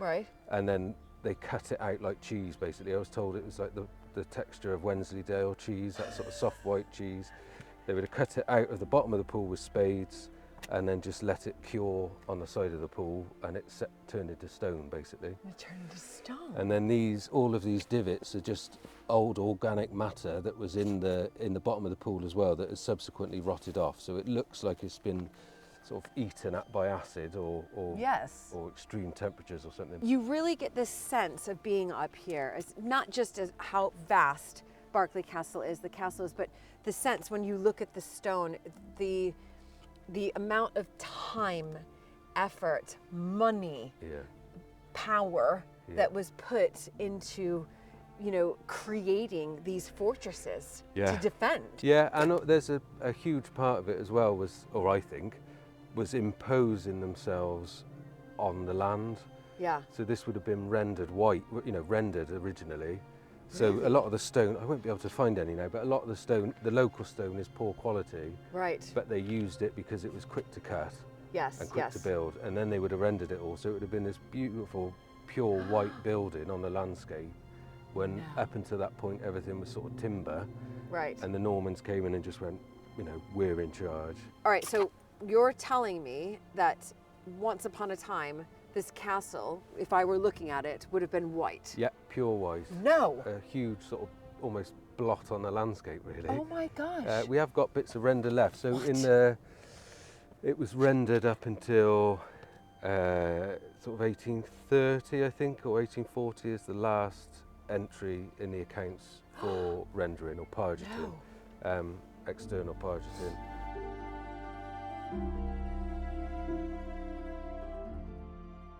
And then they cut it out like cheese basically. I was told it was like the texture of Wensleydale cheese, that sort of soft white cheese. They would have cut it out of the bottom of the pool with spades and then just let it cure on the side of the pool, and it turned into stone basically. It turned into stone. And then all of these divots are just old organic matter that was in the bottom of the pool as well, that has subsequently rotted off. So it looks like it's been sort of eaten up by acid or extreme temperatures or something. You really get this sense of being up here, as not just as how vast Berkeley Castle is, but the sense when you look at the stone, the amount of time, effort, money, power that was put into, creating these fortresses to defend. Yeah, and there's a huge part of it as well was imposing themselves on the land. Yeah. So this would have been rendered white, rendered originally. So a lot of the stone, I won't be able to find any now, but a lot of the stone, the local stone is poor quality. Right. But they used it because it was quick to cut and quick to yes. build. And then they would have rendered it all. So it would have been this beautiful, pure white building on the landscape when up until that point everything was sort of timber. Right. And the Normans came in and just went, we're in charge. All right, so you're telling me that once upon a time, this castle, if I were looking at it, would have been white. Yeah, pure white. No. A huge sort of almost blot on the landscape, really. Oh my gosh. We have got bits of render left. So it was rendered up until sort of 1830, I think, or 1840 is the last entry in the accounts for rendering or pargeting, external pargeting.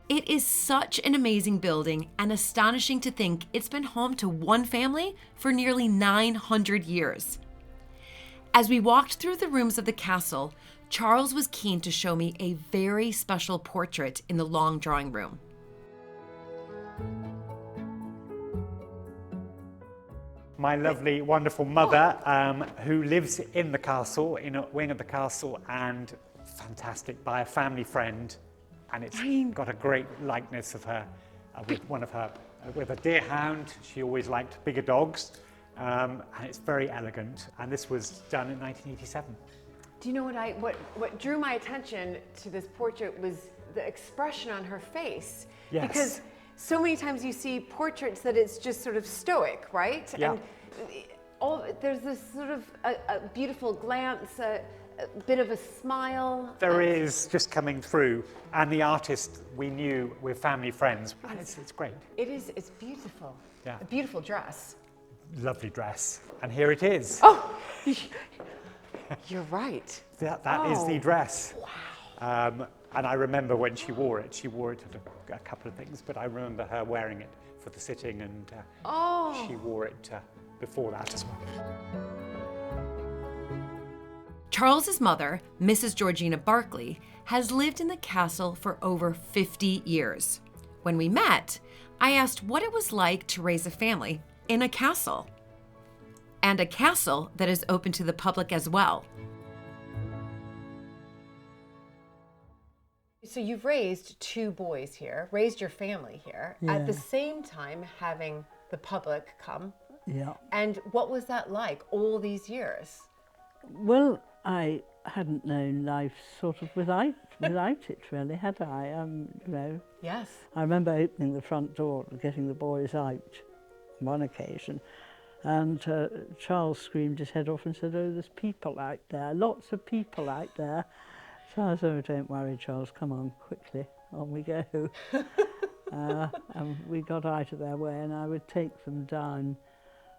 It is such an amazing building and astonishing to think it's been home to one family for nearly 900 years. As we walked through the rooms of the castle, Charles was keen to show me a very special portrait in the long drawing room. My lovely, wonderful mother, who lives in the castle, in a wing of the castle, and fantastic by a family friend. And it's got a great likeness of her with a deer hound. She always liked bigger dogs, and it's very elegant. And this was done in 1987. Do you know what drew my attention to this portrait was the expression on her face? Yes. Because so many times you see portraits that it's just sort of stoic, right? Yeah. And there's this sort of a beautiful glance, a bit of a smile. There is just coming through, and the artist we knew, we're family friends. And it's great. It's beautiful. Yeah. A beautiful dress. Lovely dress. And here it is. Oh, you're right. That is the dress. Wow. And I remember when she wore it at a couple of things, but I remember her wearing it for the sitting, and she wore it before that as well. Charles's mother, Mrs. Georgina Berkeley, has lived in the castle for over 50 years. When we met, I asked what it was like to raise a family in a castle, and a castle that is open to the public as well. So you've raised 2 boys here, raised your family here, at the same time having the public come. Yeah. And what was that like all these years? Well, I hadn't known life sort of without it, really, had I? Yes. I remember opening the front door and getting the boys out on one occasion, and Charles screamed his head off and said, "Oh, there's people out there, lots of people out there." So I said, "Oh, don't worry, Charles, come on, quickly, on we go." And we got out of their way, and I would take them down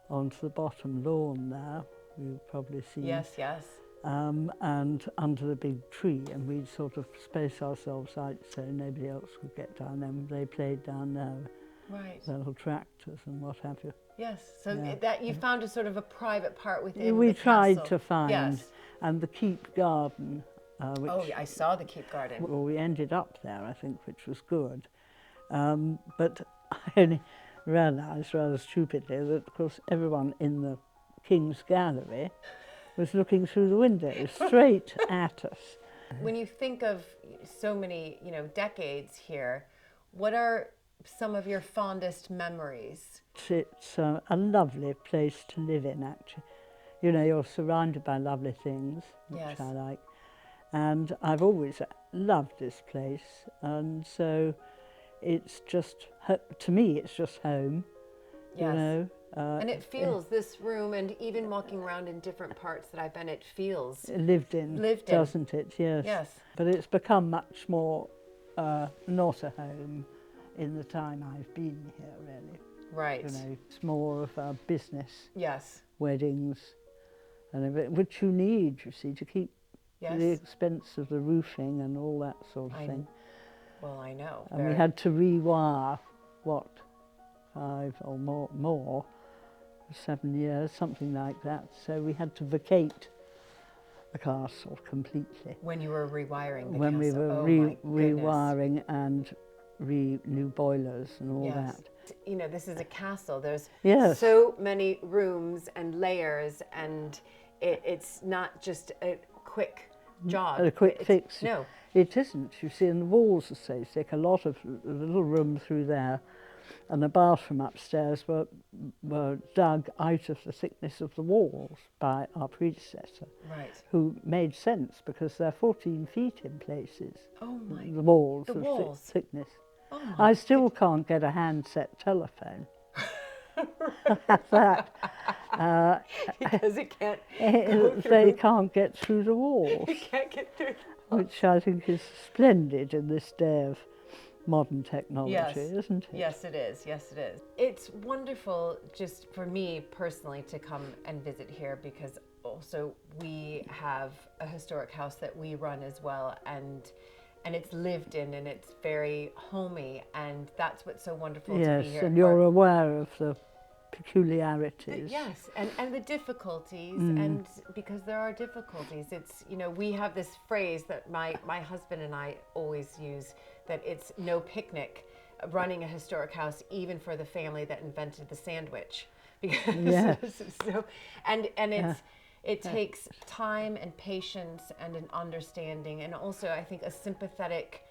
onto the bottom lawn there. You've probably seen. Yes, yes. and under the big tree, and we'd sort of space ourselves out so nobody else could get down there. They played down there, Right. their little tractors and what have you. Yes. So Yeah. that you found a sort of a private part within We the tried castle. to find, Yes. and the keep garden, which Oh, yeah, I saw the keep garden. well, we ended up there, I think, which was good. But I only realised rather stupidly that, of course, everyone in the King's Gallery was looking through the windows straight at us. When you think of so many, decades here, what are some of your fondest memories? It's a lovely place to live in, actually. You know, you're surrounded by lovely things, which Yes. I like. And I've always loved this place. And so it's just, to me, it's just home, you Yes. know. And it feels, this room, and even walking around in different parts that I've been, it feels. Lived in, doesn't it? Yes. Yes. But it's become much more not a home in the time I've been here, really. Right. You know, it's more of a business, Yes. weddings, and everything, which you need, you see, to keep Yes. the expense of the roofing and all that sort of thing. Well, I know. And we had to rewire, 5 or more, 7 years, something like that. So we had to vacate the castle completely. When you were rewiring the When we castle. were Oh, my goodness. rewiring and new boilers and all Yes. that. You know, this is a castle. There's Yes. so many rooms and layers, and it's not just a quick job. A quick It's- fix. No. It isn't. You see, and the walls are so thick. A lot of the little room through there and the bathroom upstairs were dug out of the thickness of the walls by our predecessor, Right. who made sense because they're 14 feet in places. Oh, my. The walls The of walls. thickness. Oh, my. I still can't get a handset telephone. That. Because it can't go They through. can't get through the walls, You can't get through. which I think is splendid in this day of modern technology, Yes. isn't it? Yes, it is. Yes, it is. It's wonderful just for me personally to come and visit here, because also we have a historic house that we run as well, and it's lived in, and it's very homey, and that's what's so wonderful to be Yes, here. and you're aware of the peculiarities. Yes, and the difficulties, and because there are difficulties, it's, we have this phrase that my husband and I always use, that it's no picnic running a historic house, even for the family that invented the sandwich, because Yes. so, and it's it takes time and patience and an understanding, and also I think a sympathetic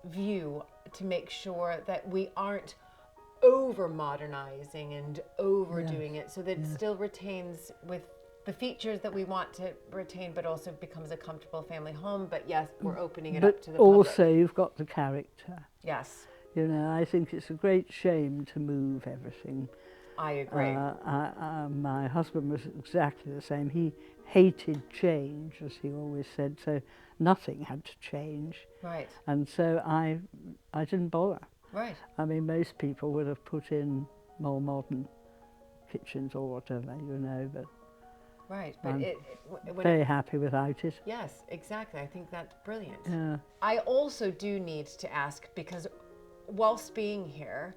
view to make sure that we aren't over modernizing and overdoing it, so that it still retains with the features that we want to retain, but also becomes a comfortable family home. But yes, we're opening it up to the But also you've got the character. public. Yes, You know, I think it's a great shame to move everything. I agree. My husband was exactly the same. He hated change, as he always said, so nothing had to change. Right, And so I didn't bother. right. I mean, most people would have put in more modern kitchens or whatever, you know, but Right, but I'm when very happy without it. yes, exactly. I think that's brilliant. Yeah. I also do need to ask, because whilst being here,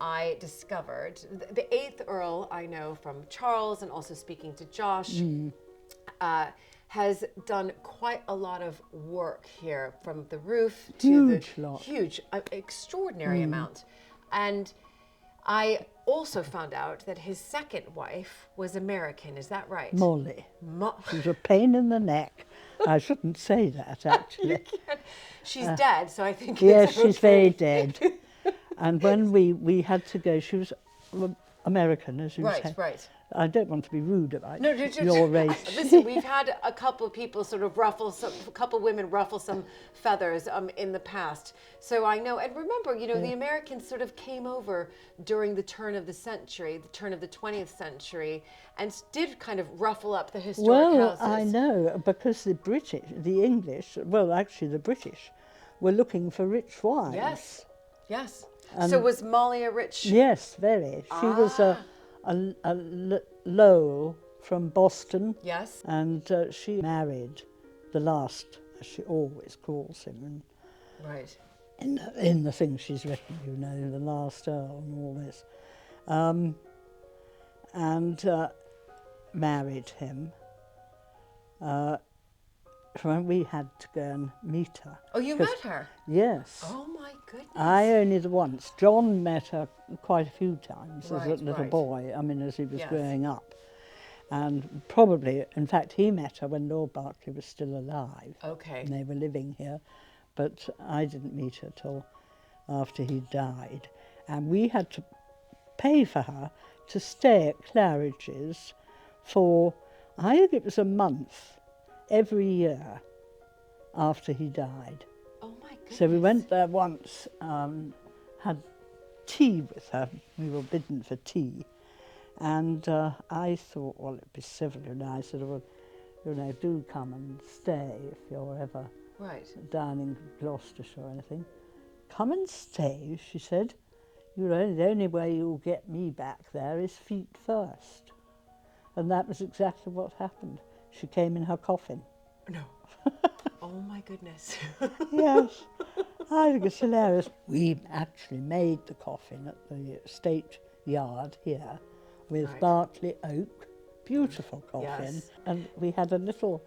I discovered the 8th Earl, I know from Charles and also speaking to Josh, has done quite a lot of work here, from the roof to Huge the lot. huge, extraordinary amount. And I also found out that his second wife was American. Is that right? Molly. Mo- She was a pain in the neck. I shouldn't say that, actually. She's dead, so I think Yes, it's she's okay. very dead. And when we had to go, she was American, as you say. Right, right. I don't want to be rude about No, your race. Listen, we've had a couple of people sort of a couple women ruffle some feathers in the past. So I know, and remember, the Americans sort of came over during the turn of the century, the turn of the 20th century, and did kind of ruffle up the historic Well, houses. I know, because the English, well, actually the British, were looking for rich wives. Yes, yes. So was Molly a rich? Yes, very. She was a Lowell from Boston. Yes. And she married the last, as she always calls him, Right. in the things she's written, you know, the last Earl and all this. And married him. We had to go and meet her. Oh, you met her? Yes. Oh my goodness. I only the once. John met her quite a few times as a Right, little right. boy, I mean, as he was Yes. growing up. And probably, in fact, he met her when Lord Berkeley was still alive. Okay. And they were living here. But I didn't meet her till after he died. And we had to pay for her to stay at Claridge's for, I think it was a month, every year after he died. Oh my goodness. So we went there once, had tea with her. We were bidden for tea. And I thought, well, it'd be civil, you know. I said, well, you know, do come and stay if you're ever Right. down in Gloucestershire or anything. Come and stay, she said. You know, the only way you'll get me back there is feet first. And that was exactly what happened. She came in her coffin. No. Oh my goodness. Yes, I think it's hilarious. We actually made the coffin at the estate yard here with Right. Berkeley oak, beautiful coffin. Yes. And we had a little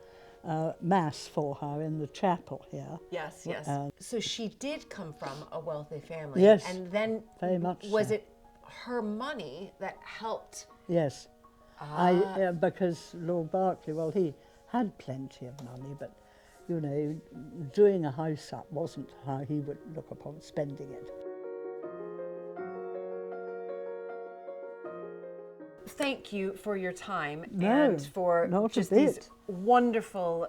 mass for her in the chapel here. Yes, yes. So she did come from a wealthy family. Yes, And then very much was so. it her money that helped? Yes, because Lord Berkeley, well, he had plenty of money, but, you know, doing a house up wasn't how he would look upon spending it. Thank you for your time No, and for not a just these bit. wonderful,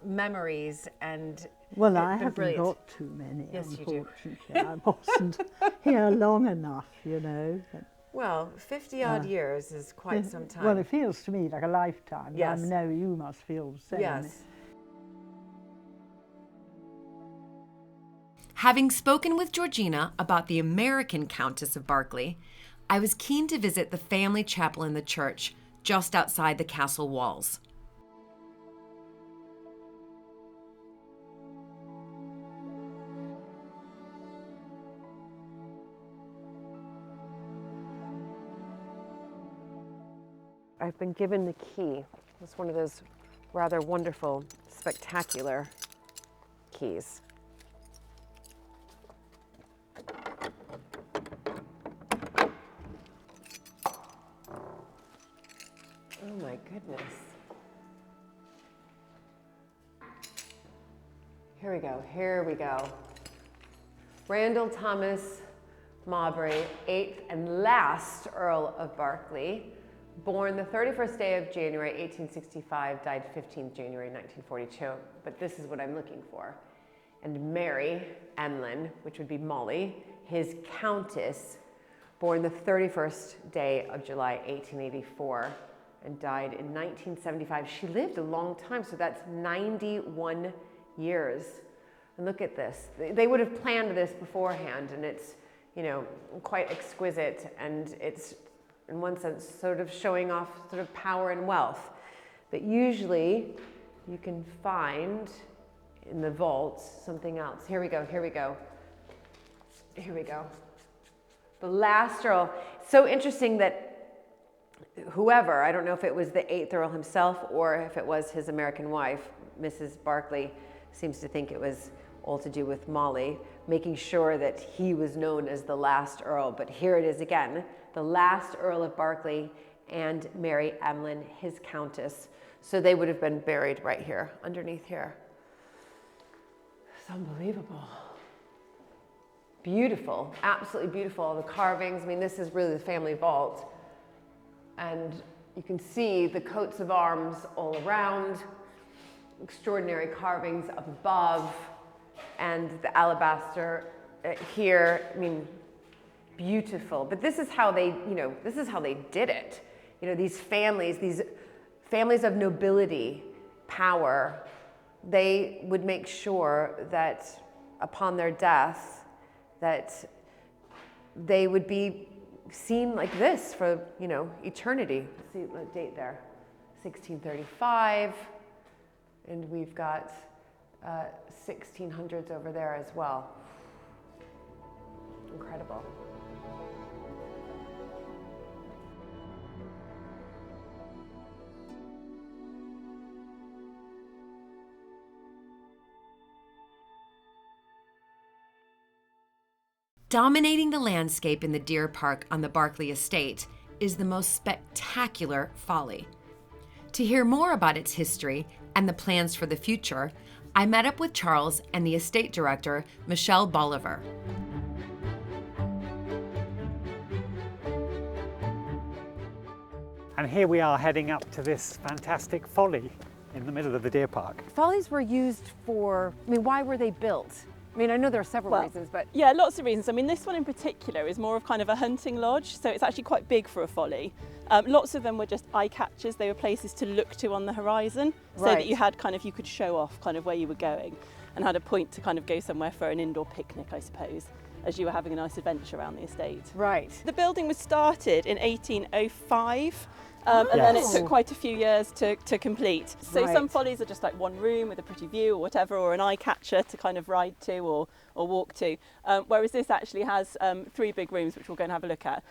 memories and Well, they've I been haven't brilliant. got too many, Yes, you do. unfortunately. I wasn't here long enough, you know. But, Well, 50 odd years is quite some time. well, it feels to me like a lifetime. Yes. I know you must feel the same. yes. Having spoken with Georgina about the American Countess of Berkeley, I was keen to visit the family chapel in the church just outside the castle walls. I've been given the key. It's one of those rather wonderful, spectacular keys. Oh my goodness. Here we go, here we go. Randall Thomas Mowbray, 8th and last Earl of Berkeley, born the 31st day of January 1865, died 15th January 1942, but this is what I'm looking for. And Mary Emlyn, which would be Molly, his Countess, born the 31st day of July 1884 and died in 1975. She lived a long time, so that's 91 years. And look at this. They would have planned this beforehand, and it's, you know, quite exquisite, and it's, in one sense, sort of showing off sort of power and wealth. But usually, you can find in the vaults something else. Here we go, here we go. Here we go. The last Earl. So interesting that whoever, I don't know if it was the 8th Earl himself or if it was his American wife, Mrs. Berkeley, seems to think it was all to do with Molly, making sure that he was known as the last Earl. But here it is again, the last Earl of Berkeley and Mary Emlyn, his Countess. So they would have been buried right here, underneath here. It's unbelievable. Beautiful, absolutely beautiful. All the carvings, I mean, this is really the family vault. And you can see the coats of arms all around, extraordinary carvings up above, and the alabaster here, I mean, beautiful. But this is how they, you know, this is how they did it. You know, these families of nobility, power, they would make sure that upon their death, that they would be seen like this for, you know, eternity. Let's see the date there, 1635, and we've got 1600s over there as well. Incredible. Dominating the landscape in the deer park on the Berkeley estate is the most spectacular folly. To hear more about its history and the plans for the future, I met up with Charles and the estate director, Michelle Bolivar. And here we are heading up to this fantastic folly in the middle of the deer park. Follies were used for, I mean, why were they built? I mean, I know there are several reasons, but... Yeah, lots of reasons. I mean, this one in particular is more of kind of a hunting lodge, so it's actually quite big for a folly. Lots of them were just eye catchers. They were places to look to on the horizon, so that you had kind of, you could show off kind of where you were going and had a point to kind of go somewhere for an indoor picnic, I suppose, as you were having a nice adventure around the estate. Right. The building was started in 1805. And then it took quite a few years to complete. So some follies are just like one room with a pretty view or whatever, or an eye catcher to kind of ride to or walk to. Whereas this actually has 3 big rooms, which we'll go and have a look at.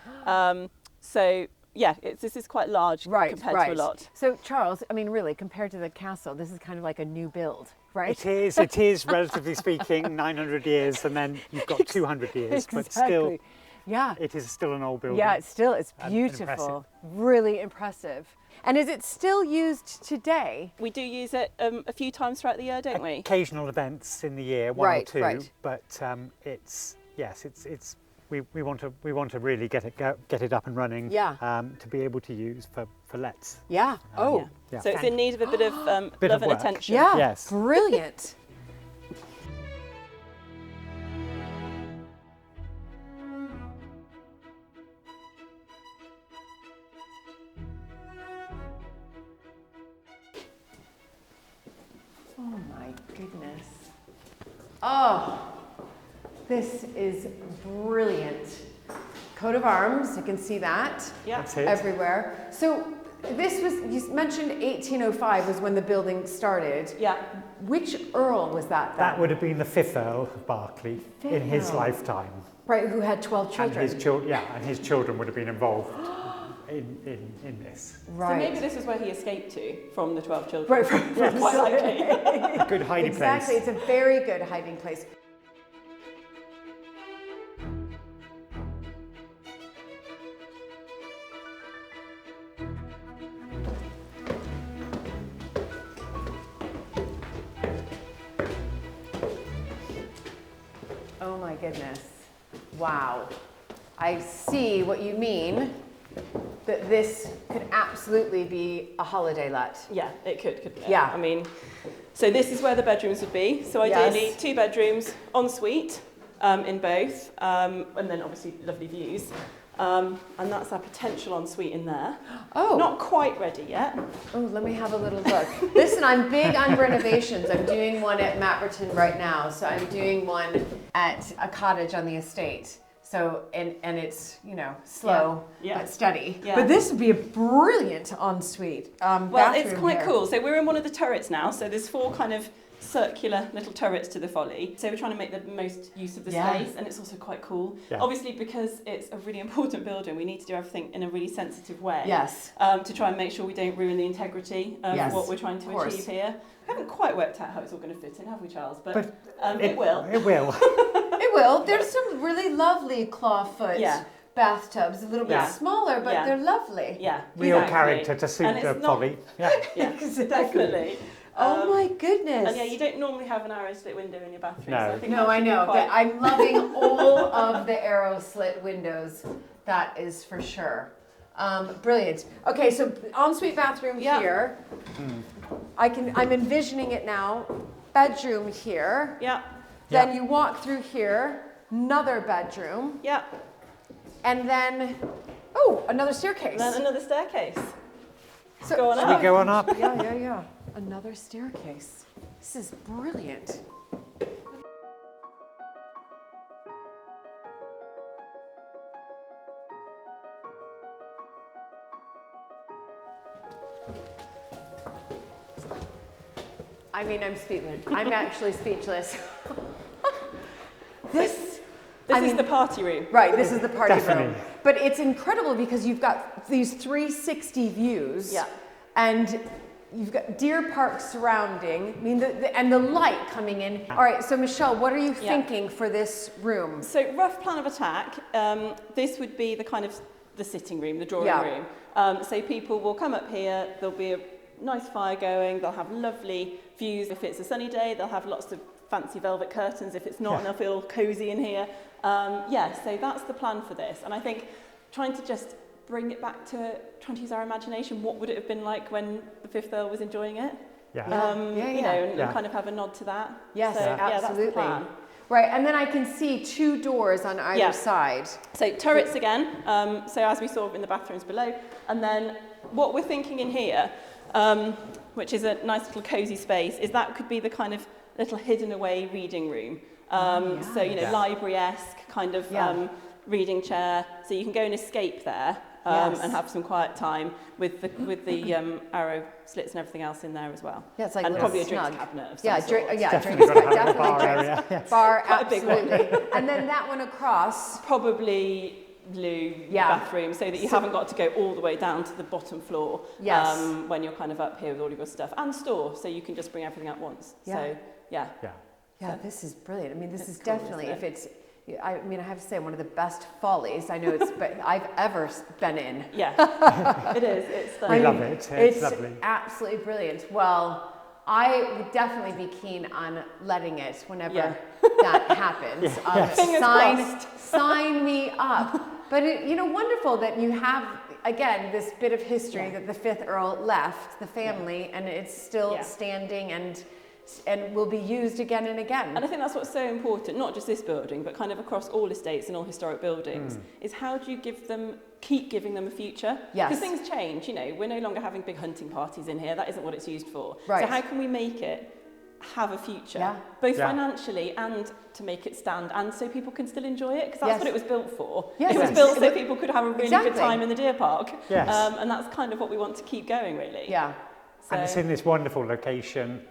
So yeah, this is quite large compared to a lot. So Charles, I mean, really, compared to the castle, this is kind of like a new build, right? It is, relatively speaking, 900 years, and then you've got 200 years, but still, yeah, it is still an old building. Yeah, it's beautiful, really impressive. And is it still used today? We do use it a few times throughout the year, don't we? Occasional events in the year, one or two, but it's we want to really get it up and running. To be able to use for lets. Yeah. So it's in need of a bit of love and attention. Yeah. Yes. Brilliant. Oh my goodness. Oh, this is brilliant. Coat of arms, you can see that everywhere. So this was, you mentioned 1805 was when the building started. Yeah. Which Earl was that then? That would have been the 5th Earl of Berkeley in his lifetime. Right, who had 12 children. And his children would have been involved in this. Right. So maybe this is where he escaped to from the 12 children. Right, quite likely. A good hiding place. Exactly, it's a very good hiding place. Oh my goodness. Wow. I see what you mean, that this could absolutely be a holiday let. Yeah, it could, couldn't it? Yeah. I mean, so this is where the bedrooms would be. So ideally 2 bedrooms, ensuite in both, and then obviously lovely views. And that's our potential ensuite in there. Oh. Not quite ready yet. Oh, let me have a little look. Listen, I'm big on renovations. I'm doing one at Mapperton right now. So I'm doing one at a cottage on the estate. So, and it's, you know, slow, but steady. Yeah. But this would be a brilliant ensuite well, it's quite here. cool. So we're in one of the turrets now. So there's 4 kind of circular little turrets to the folly. So we're trying to make the most use of the space, and it's also quite cool. Yeah. Obviously, because it's a really important building, we need to do everything in a really sensitive way. Yes. To try and make sure we don't ruin the integrity of what we're trying to achieve here. We haven't quite worked out how it's all going to fit in, have we, Charles? But it will. It will. It will. There's some really lovely clawfoot bathtubs, a little bit smaller, but they're lovely. Yeah. Real character to suit the folly. Yeah. Definitely. Oh my goodness. And yeah, you don't normally have an arrow slit window in your bathroom. No, so I think I know. But I'm loving all of the arrow slit windows. That is for sure. Brilliant. Okay, so ensuite bathroom here. I'm envisioning it now. Bedroom here. Yeah. Then you walk through here. Another bedroom. Yeah. And then, another staircase. And then another staircase. So go on up. Should we go on up? Yeah. Another staircase. This is brilliant. I mean, I'm speechless. I'm actually speechless. This is the party room. Right, this is the party Definitely. room. But it's incredible because you've got these 360 views. Yeah. And you've got Deer Park surrounding. I mean, and the light coming in. All right, so Michelle, what are you thinking for this room? So rough plan of attack, this would be the kind of the sitting room, the drawing room. So people will come up here, there'll be a nice fire going, they'll have lovely views. If it's a sunny day, they'll have lots of fancy velvet curtains. If it's not, and they'll feel cosy in here. So that's the plan for this. And I think trying to just bring it back to, trying to use our imagination, what would it have been like when the Fifth Earl was enjoying it? Yeah. You know, and kind of have a nod to that. Yes, so, absolutely. that's the plan. Right, and then I can see 2 doors on either side. So turrets again, so as we saw in the bathrooms below. And then what we're thinking in here, which is a nice little cosy space, is that could be the kind of little hidden away reading room. So, you know, library-esque kind of reading chair. So you can go and escape there and have some quiet time with the arrow slits and everything else in there as well. Yeah, it's like and probably a drinks snug cabinet of some sort. drinks Definitely got to have definitely a bar drinks. area. Yes. Bar, Quite a big one. absolutely. And then that one across. Probably loo bathroom, so that you haven't got to go all the way down to the bottom floor when you're kind of up here with all of your stuff, and store, so you can just bring everything at once. So Yeah, this is brilliant. I mean, this is cool, definitely, isn't if it's, I mean, I have to say, one of the best follies I know I've ever been in. Yeah, it is. It's We love it. It's lovely. Absolutely brilliant. Well, I would definitely be keen on letting it whenever that happens. Sign me up. But wonderful that you have, again, this bit of history that the 5th Earl left the family, and it's still standing and will be used again and again. And I think that's what's so important, not just this building, but kind of across all estates and all historic buildings, is how do you keep giving them a future? Yes. Because things change, we're no longer having big hunting parties in here, that isn't what it's used for. Right. So how can we make it have a future, both financially and to make it stand, and so people can still enjoy it, because that's what it was built for. Yes. It was built so people could have a really good time in the Deer Park. Yes. And that's kind of what we want to keep going, really. Yeah. So, And it's in this wonderful location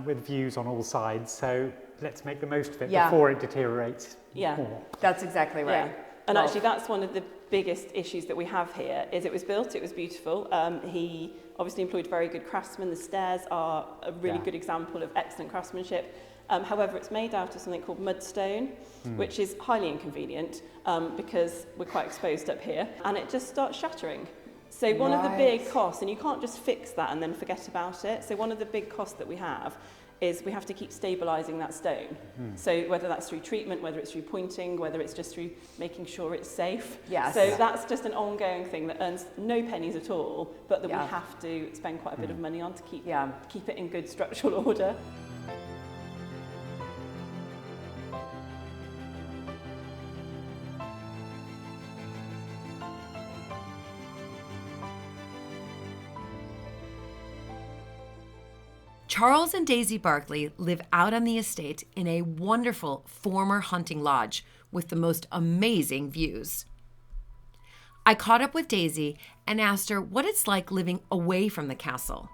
with views on all sides, so let's make the most of it before it deteriorates more. That's exactly right. Yeah. And actually that's one of the biggest issues that we have here, is it was built, it was beautiful. He obviously employed very good craftsmen. The stairs are a really good example of excellent craftsmanship. However, it's made out of something called mudstone, which is highly inconvenient because we're quite exposed up here, and it just starts shattering. So one of the big costs, and you can't just fix that and then forget about it. So one of the big costs that we have is we have to keep stabilising that stone. So whether that's through treatment, whether it's through pointing, whether it's just through making sure it's safe. Yes. So that's just an ongoing thing that earns no pennies at all, but that we have to spend quite a bit of money on to keep it in good structural order. Charles and Daisy Barkley live out on the estate in a wonderful former hunting lodge with the most amazing views. I caught up with Daisy and asked her what it's like living away from the castle.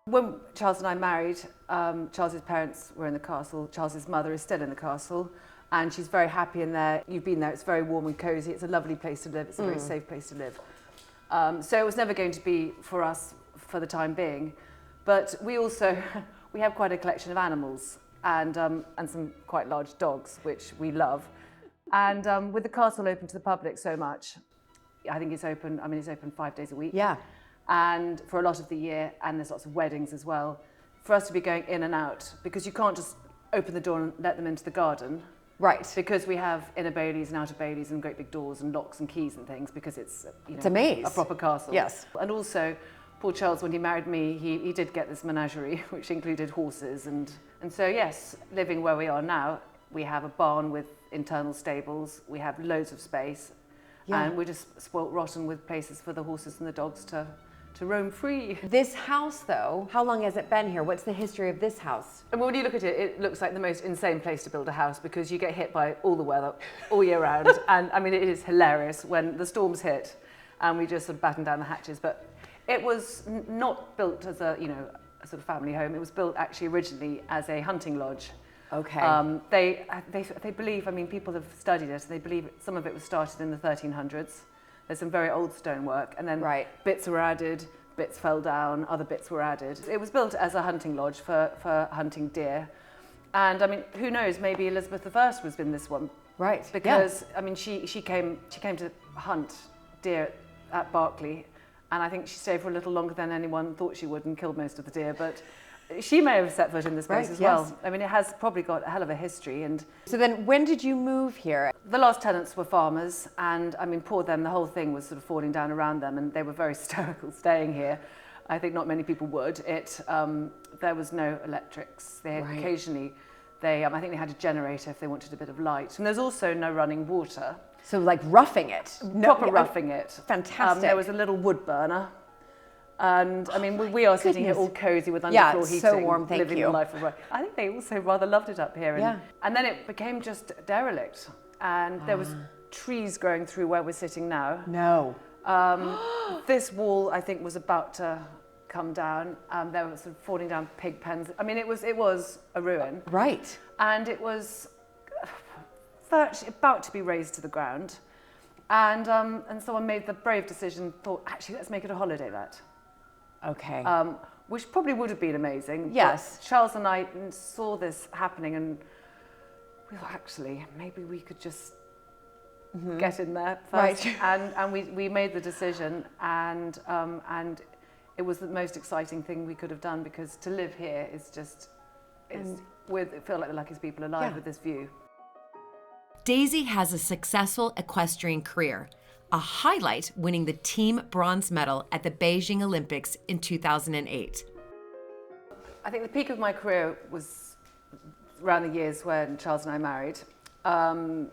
When Charles and I married, Charles's parents were in the castle. Charles's mother is still in the castle, and she's very happy in there. You've been there, it's very warm and cosy. It's a lovely place to live. It's a very safe place to live. So it was never going to be for us for the time being. But we also, we have quite a collection of animals and some quite large dogs, which we love. And with the castle open to the public so much, I think it's open 5 days a week. Yeah. And for a lot of the year, and there's lots of weddings as well, for us to be going in and out, because you can't just open the door and let them into the garden. Right. Because we have inner baileys and outer baileys and great big doors and locks and keys and things, because it's It's a maze. a proper castle. Yes. And also, poor Charles, when he married me, he did get this menagerie, which included horses. And so, yes, living where we are now, we have a barn with internal stables, we have loads of space, and we're just spoilt rotten with places for the horses and the dogs to roam free. This house, though, how long has it been here? What's the history of this house? And when you look at it, it looks like the most insane place to build a house, because you get hit by all the weather all year round. And I mean, it is hilarious when the storms hit and we just sort of battened down the hatches. But it was not built as a sort of family home. It was built actually originally as a hunting lodge. Okay. They believe, I mean, people have studied it, they believe some of it was started in the 1300s. There's some very old stonework, and then bits were added, bits fell down, other bits were added. It was built as a hunting lodge for hunting deer. And I mean, who knows, maybe Elizabeth I was in this one. Right. Because, I mean, she came to hunt deer at Berkeley, and I think she stayed for a little longer than anyone thought she would and killed most of the deer, but she may have set foot in this place as well. I mean, it has probably got a hell of a history. And so then when did you move here? The last tenants were farmers, and I mean, poor them, the whole thing was sort of falling down around them, and they were very stoical staying here. I think not many people would. There was no electrics. They had occasionally, I think they had a generator if they wanted a bit of light. And there's also no running water. So like roughing it. Proper roughing it. Fantastic. There was a little wood burner. And I mean, we are sitting here all cozy with underfloor heating. So warm, thank living you. The life of work. I think they also rather loved it up here. And then it became just derelict. And there was trees growing through where we're sitting now. No. This wall, I think, was about to come down. There were sort of falling down pig pens. I mean, it was a ruin. Right. And it was virtually about to be razed to the ground. And someone made the brave decision, thought, actually, let's make it a holiday let. Okay. Which probably would have been amazing. Yes. But Charles and I saw this happening, and we thought, actually, maybe we could just get in there first. Right. And we made the decision, and it was the most exciting thing we could have done, because to live here is just, I feel like the luckiest people alive with this view. Daisy has a successful equestrian career, a highlight winning the team bronze medal at the Beijing Olympics in 2008. I think the peak of my career was around the years when Charles and I married. And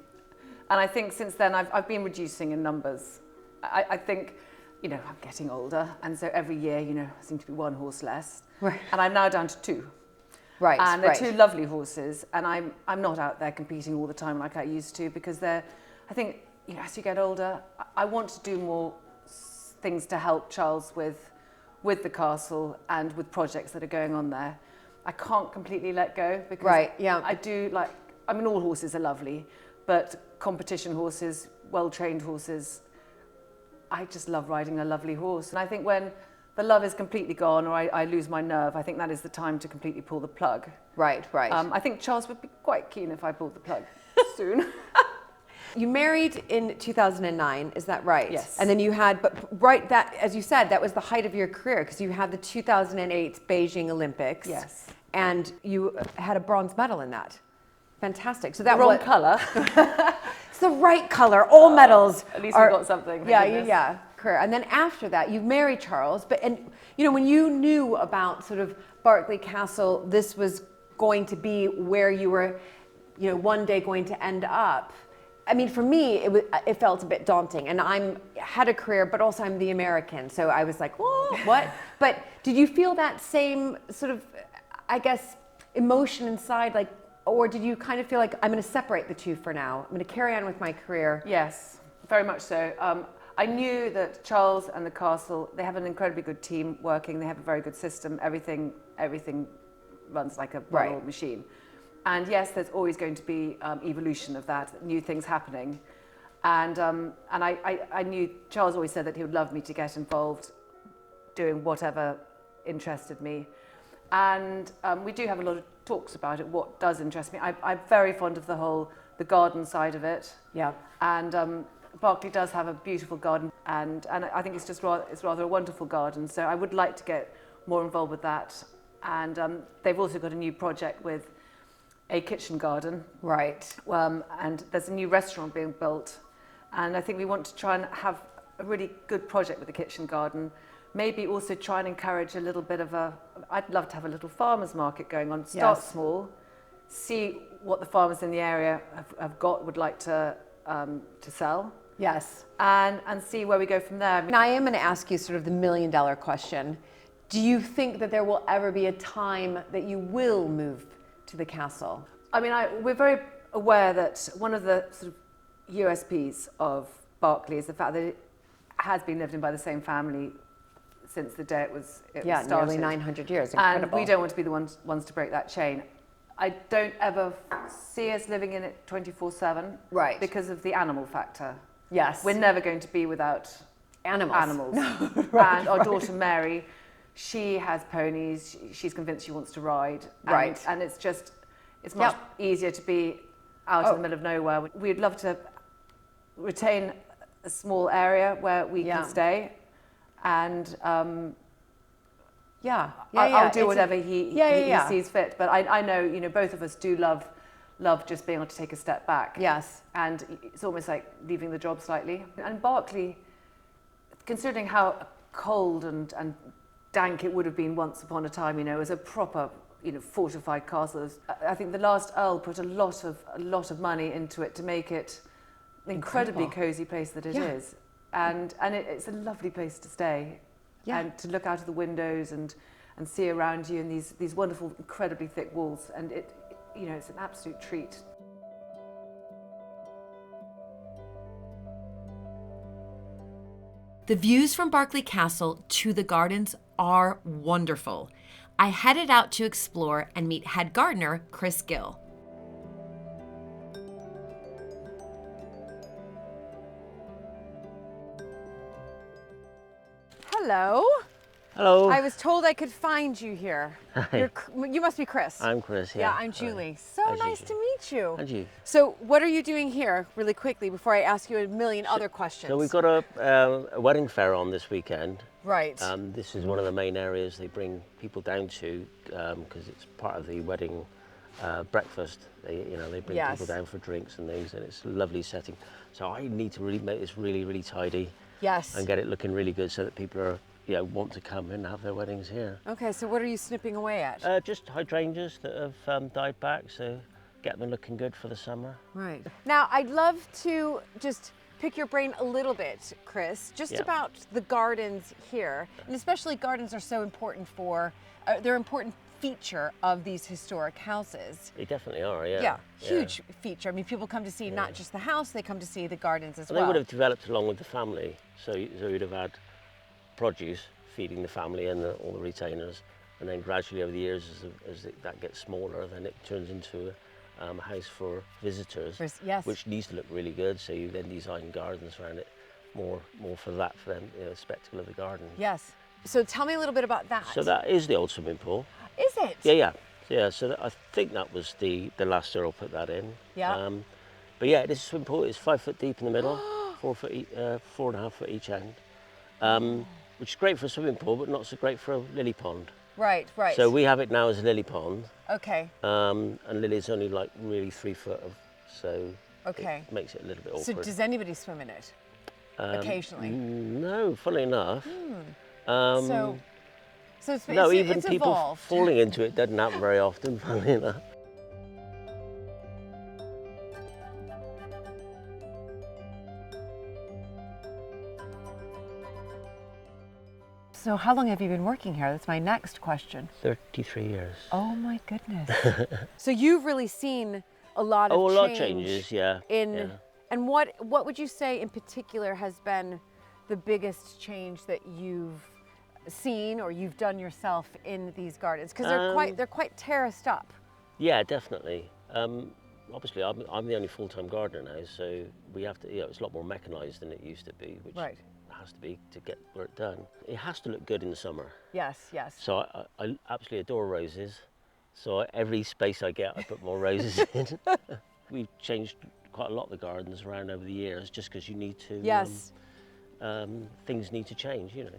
I think since then I've been reducing in numbers. I think, I'm getting older, and so every year, I seem to be one horse less. Right. And I'm now down to 2. Right. And they're 2 lovely horses, and I'm not out there competing all the time like I used to, because I think, as you get older, I want to do more things to help Charles with the castle and with projects that are going on there. I can't completely let go, because I do all horses are lovely, but competition horses, well-trained horses, I just love riding a lovely horse. And I think when the love is completely gone, or I lose my nerve, I think that is the time to completely pull the plug. Right. I think Charles would be quite keen if I pulled the plug soon. You married in 2009, is that right? Yes. And then you had, that, as you said, that was the height of your career, because you had the 2008 Beijing Olympics. Yes. And you had a bronze medal in that. Fantastic. So that wrong colour. It's the right color. All medals. At least we got something. Yeah. Career. And then after that, you married Charles. When you knew about sort of Berkeley Castle, this was going to be where you were, one day going to end up. I mean, for me, it felt a bit daunting, and had a career, but also I'm the American, so I was like, whoa, what? But did you feel that same sort of, I guess, emotion inside, like, or did you kind of feel like, I'm going to separate the two for now? I'm going to carry on with my career. Yes, very much so. I knew that Charles and the castle, they have an incredibly good team working. They have a very good system. Everything runs like a well-oiled machine. And yes, there's always going to be evolution of that, new things happening. And I knew Charles always said that he would love me to get involved doing whatever interested me. And we do have a lot of talks about it, what does interest me. I'm very fond of the garden side of it. Yeah. And Berkeley does have a beautiful garden, and I think it's rather a wonderful garden. So I would like to get more involved with that. And they've also got a new project with a kitchen garden. Right. And there's a new restaurant being built. And I think we want to try and have a really good project with the kitchen garden. Maybe also try and encourage a little bit of I'd love to have a little farmer's market going on. Start small, see what the farmers in the area would like to sell. Yes. And see where we go from there. And I am going to ask you sort of the $1 million question. Do you think that there will ever be a time that you will move to the castle? I mean, we're very aware that one of the sort of USPs of Berkeley is the fact that it has been lived in by the same family since the day it was started. Nearly 900 years. And Incredible. we don't want to be the ones to break that chain. I don't ever see us living in it 24/7. Right. Because of the animal factor. Yes. We're never going to be without Animals. Right, and our daughter Mary, she has ponies. She's convinced she wants to ride. Right. And it's much easier to be out in the middle of nowhere. We'd love to retain a small area where we can stay. And I'll do whatever he sees fit. But I know, both of us do love just being able to take a step back. Yes. And it's almost like leaving the job slightly. And Berkeley, considering how cold and dank it would have been once upon a time, as a proper, fortified castle. I think the last Earl put a lot of money into it to make it an incredibly cozy place that it is. And it's a lovely place to stay. Yeah. And to look out of the windows and see around you and these wonderful, incredibly thick walls. And it's an absolute treat. The views from Berkeley Castle to the gardens are wonderful. I headed out to explore and meet head gardener Chris Gill. Hello. Hello. I was told I could find you here. You must be Chris. I'm Chris, yeah. Yeah, I'm Julie. So nice to meet you. And you. So what are you doing here, really quickly, before I ask you a million other questions? So we've got a wedding fair on this weekend. Right. This is one of the main areas they bring people down to because it's part of the wedding breakfast. They bring people down for drinks and things, and it's a lovely setting. So I need to really make this really, really tidy. Yes. And get it looking really good so that people are want to come and have their weddings here. Okay, so what are you snipping away at? Just hydrangeas that have died back, so get them looking good for the summer. Right. Now, I'd love to just pick your brain a little bit, Chris, just about the gardens here. And especially gardens are so important they're an important feature of these historic houses. They definitely are, yeah. Yeah, huge feature. I mean, people come to see not just the house, they come to see the gardens as well. They would have developed along with the family, so you'd have had produce feeding the family and all the retainers, and then gradually over the years as that gets smaller, then it turns into a house for visitors, which needs to look really good, so you then design gardens around it more for them, spectacle of the garden. Yes. So tell me a little bit about that. So that is the old swimming pool. Is it? Yeah, so I think that was the last Earl put that in. Yeah. But yeah, this swimming pool is 5 foot deep in the middle, 4.5 foot each end. Which is great for a swimming pool, but not so great for a lily pond. Right. So we have it now as a lily pond. Okay. And lily's only like really 3 foot so it makes it a little bit awkward. So does anybody swim in it? Occasionally? No, funnily enough. So even it's people evolved. falling into it doesn't happen very often, funnily enough. So how long have you been working here? That's my next question. 33 years. Oh my goodness. So you've really seen a lot of change. A lot of changes, yeah. And what would you say in particular has been the biggest change that you've seen or you've done yourself in these gardens? Because they're quite terraced up. Yeah, definitely. Obviously, I'm the only full-time gardener now, so we have to. It's a lot more mechanised than it used to be, which has to be to get work done. It has to look good in the summer. Yes. So I absolutely adore roses. So every space I get, I put more roses in. We've changed quite a lot of the gardens around over the years, just because you need to. Yes. Things need to change. You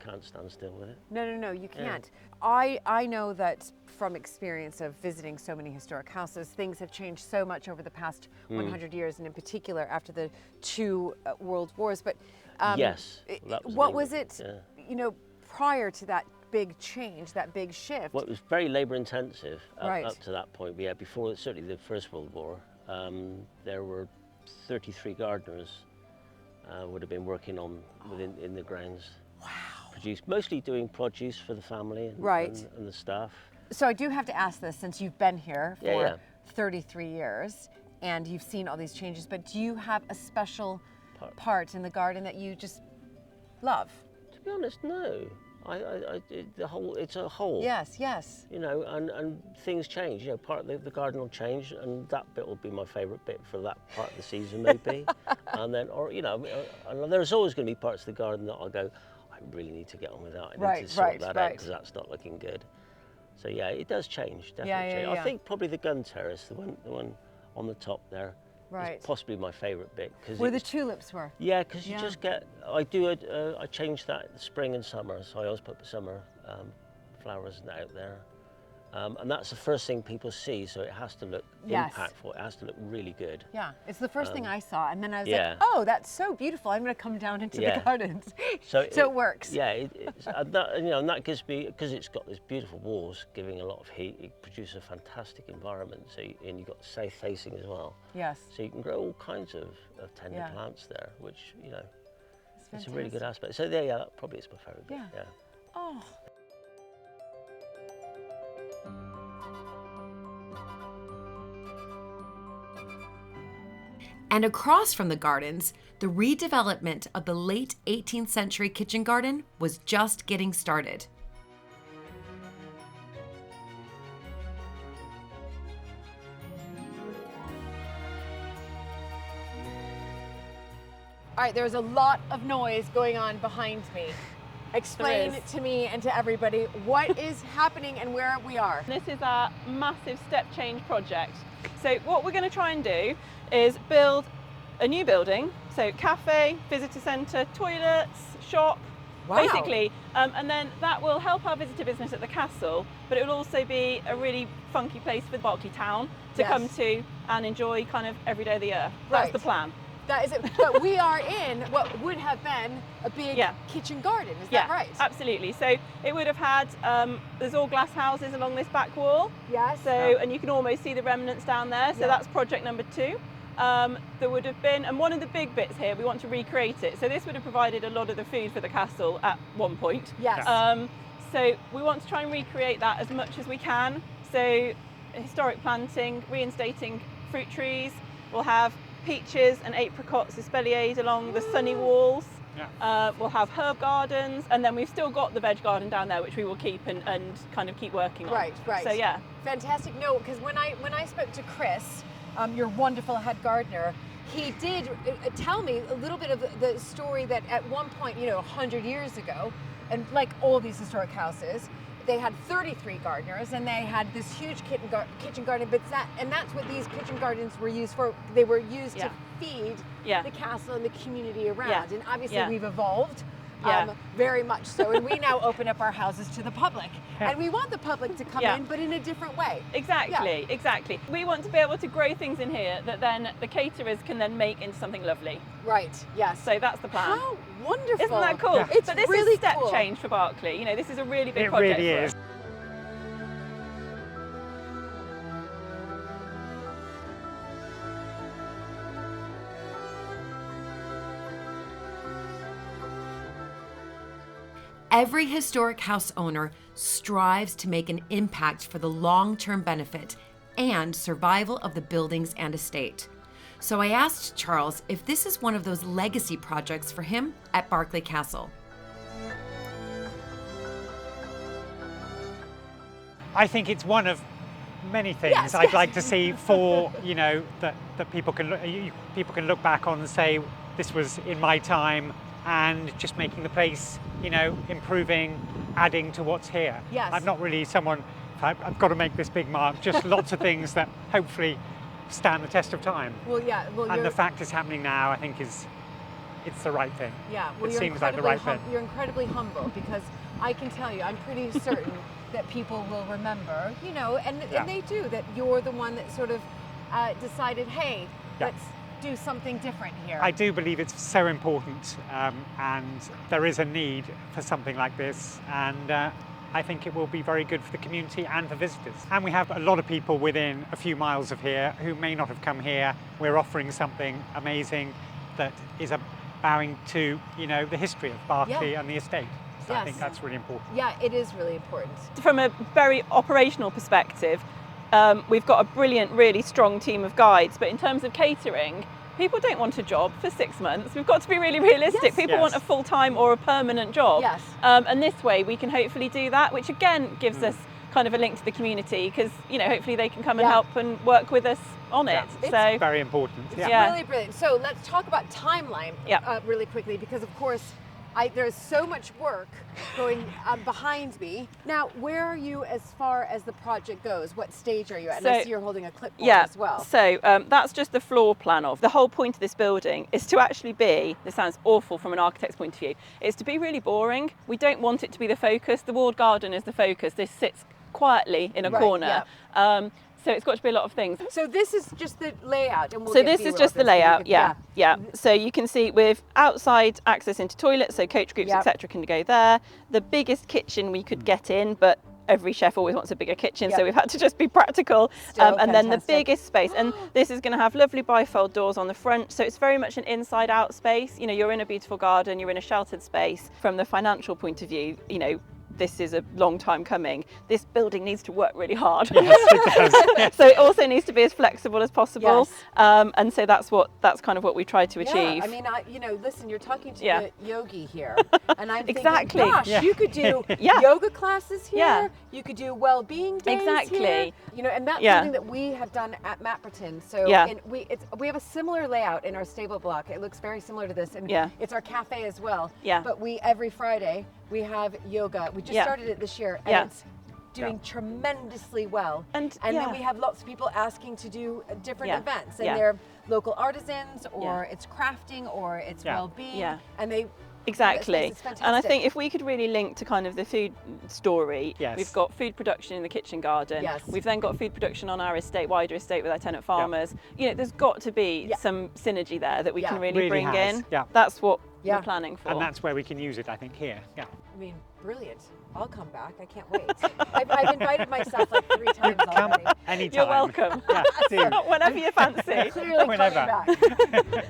can't stand still with it. No, you can't. I know that from experience of visiting so many historic houses, things have changed so much over the past 100 years, and in particular after the 2 world wars. But yes, what was it? Prior to that big change, that big shift. Well, it was very labour intensive up to that point. But yeah, before certainly the First World War, there were 33 gardeners would have been working in the grounds. Wow. Mostly doing produce for the family and the staff. So I do have to ask this, since you've been here for 33 years and you've seen all these changes, but do you have a special part in the garden that you just love? To be honest, no. It's a whole. Yes, yes. You know, and things change. You know, part of the garden will change, and that bit will be my favourite bit for that part of the season, maybe. And then, or you know, and there's always going to be parts of the garden that I'll go, I really need to get on with that. I need to sort that out because that's not looking good. So yeah, it does change. Definitely change. I think probably the gun terrace, the one on the top there. It's possibly my favourite bit where the tulips were. Yeah, because you just get. I change that in the spring and summer, so I always put the summer flowers out there, and that's the first thing people see. So it has to look impactful. It has to look really good. Yeah, it's the first thing I saw, and then I was like, oh, that's so beautiful. I'm going to come down into the gardens. So it works. Yeah, and that gives me, because it's got these beautiful walls giving a lot of heat. It produces a fantastic environment. So and you've got south facing as well. Yes. So you can grow all kinds of tender plants there, which it's a really good aspect. So that probably is my favourite bit. Yeah. Oh. And across from the gardens, the redevelopment of the late 18th century kitchen garden was just getting started. All right, there's a lot of noise going on behind me. Explain to me and to everybody what is happening and where we are. This is our massive step change project. So what we're going to try and do is build a new building, so cafe, visitor centre, toilets, shop, basically, and then that will help our visitor business at the castle, but it will also be a really funky place for Berkeley town to come to and enjoy kind of every day of the year. That's the plan. That is it. But we are in what would have been a big kitchen garden, is that right? Absolutely. So it would have had, there's all glass houses along this back wall. Yes. So, and you can almost see the remnants down there. So that's project number 2. There would have been, and one of the big bits here, we want to recreate it. So this would have provided a lot of the food for the castle at one point. Yes. So we want to try and recreate that as much as we can. So historic planting, reinstating fruit trees. We'll have peaches and apricots espaliered along the sunny walls. We'll have herb gardens, and then we've still got the veg garden down there, which we will keep and kind of keep working on. Right. So yeah. Fantastic. No, because when I spoke to Chris, your wonderful head gardener, he did tell me a little bit of the story that at one point, 100 years ago, and like all these historic houses, they had 33 gardeners and they had this huge kitchen garden, but that's what these kitchen gardens were used for. They were used to feed the castle and the community around. And obviously we've evolved very much so. And we now open up our houses to the public. And we want the public to come in, but in a different way. Exactly, exactly. We want to be able to grow things in here that then the caterers can then make into something lovely. Right, yes. So that's the plan. How wonderful. Isn't that cool? It's but this really is step cool. change for Berkeley. This is a really big project. It really is. Every historic house owner strives to make an impact for the long-term benefit and survival of the buildings and estate. So I asked Charles if this is one of those legacy projects for him at Berkeley Castle. I think it's one of many things I'd like to see for, that people can look back on and say, this was in my time, and just making the place, improving, adding to what's here. Yes. I'm not really someone, I've got to make this big mark, just lots of things that hopefully stand the test of time. And the fact it's happening now, I think it's the right thing. Yeah, well, it seems like the right thing. You're incredibly humble, because I can tell you, I'm pretty certain that people will remember, and they do, that you're the one that sort of decided, hey, let's do something different here. I do believe it's so important, and there is a need for something like this, and I think it will be very good for the community and for visitors. And we have a lot of people within a few miles of here who may not have come here. We're offering something amazing that is bowing to, the history of Berkeley and the estate. So I think that's really important. Yeah, it is really important. From a very operational perspective, we've got a brilliant, really strong team of guides, but in terms of catering, people don't want a job for 6 months. We've got to be really realistic. Yes. People want a full-time or a permanent job. Yes. And this way we can hopefully do that, which again gives us kind of a link to the community, because hopefully they can come and help and work with us on it. It's So Very important. It's really brilliant. So let's talk about timeline really quickly, because of course there's so much work going behind me. Now, where are you as far as the project goes? What stage are you at? And I see you're holding a clipboard as well. So that's just the floor plan of. The whole point of this building is to actually be, this sounds awful from an architect's point of view, is to be really boring. We don't want it to be the focus. The walled garden is the focus. This sits quietly in a corner. So it's got to be a lot of things. So this is just the layout, and So this is just the layout, yeah. So you can see with outside access into toilets, so coach groups, etc. can go there. The biggest kitchen we could get in, but every chef always wants a bigger kitchen, so we've had to just be practical. And then the biggest space, and this is going to have lovely bifold doors on the front, so it's very much an inside-out space. You're in a beautiful garden, you're in a sheltered space. From the financial point of view, this is a long time coming. This building needs to work really hard. Yes, it does. So it also needs to be as flexible as possible. And so that's kind of what we try to achieve. I mean, listen, you're talking to the yogi here, and I'm thinking, gosh, you could do yoga classes here. You could do well-being days here. And that's something that we have done at Mapperton. So we have a similar layout in our stable block. It looks very similar to this, and it's our cafe as well. But every Friday we have yoga. We just started it this year, and it's doing tremendously well. And then we have lots of people asking to do different events, and they're local artisans, or it's crafting, or it's well-being, and they. Exactly. And I think if we could really link to kind of the food story, we've got food production in the kitchen garden. We've then got food production on our estate, wider estate with our tenant farmers. There's got to be some synergy there that we can really bring in. That's what we're planning for. And that's where we can use it, I think, here. I mean, brilliant. I'll come back. I can't wait. I've invited myself like 3 times already. Anytime. You're welcome. Do. Whenever you fancy. Clearly coming back.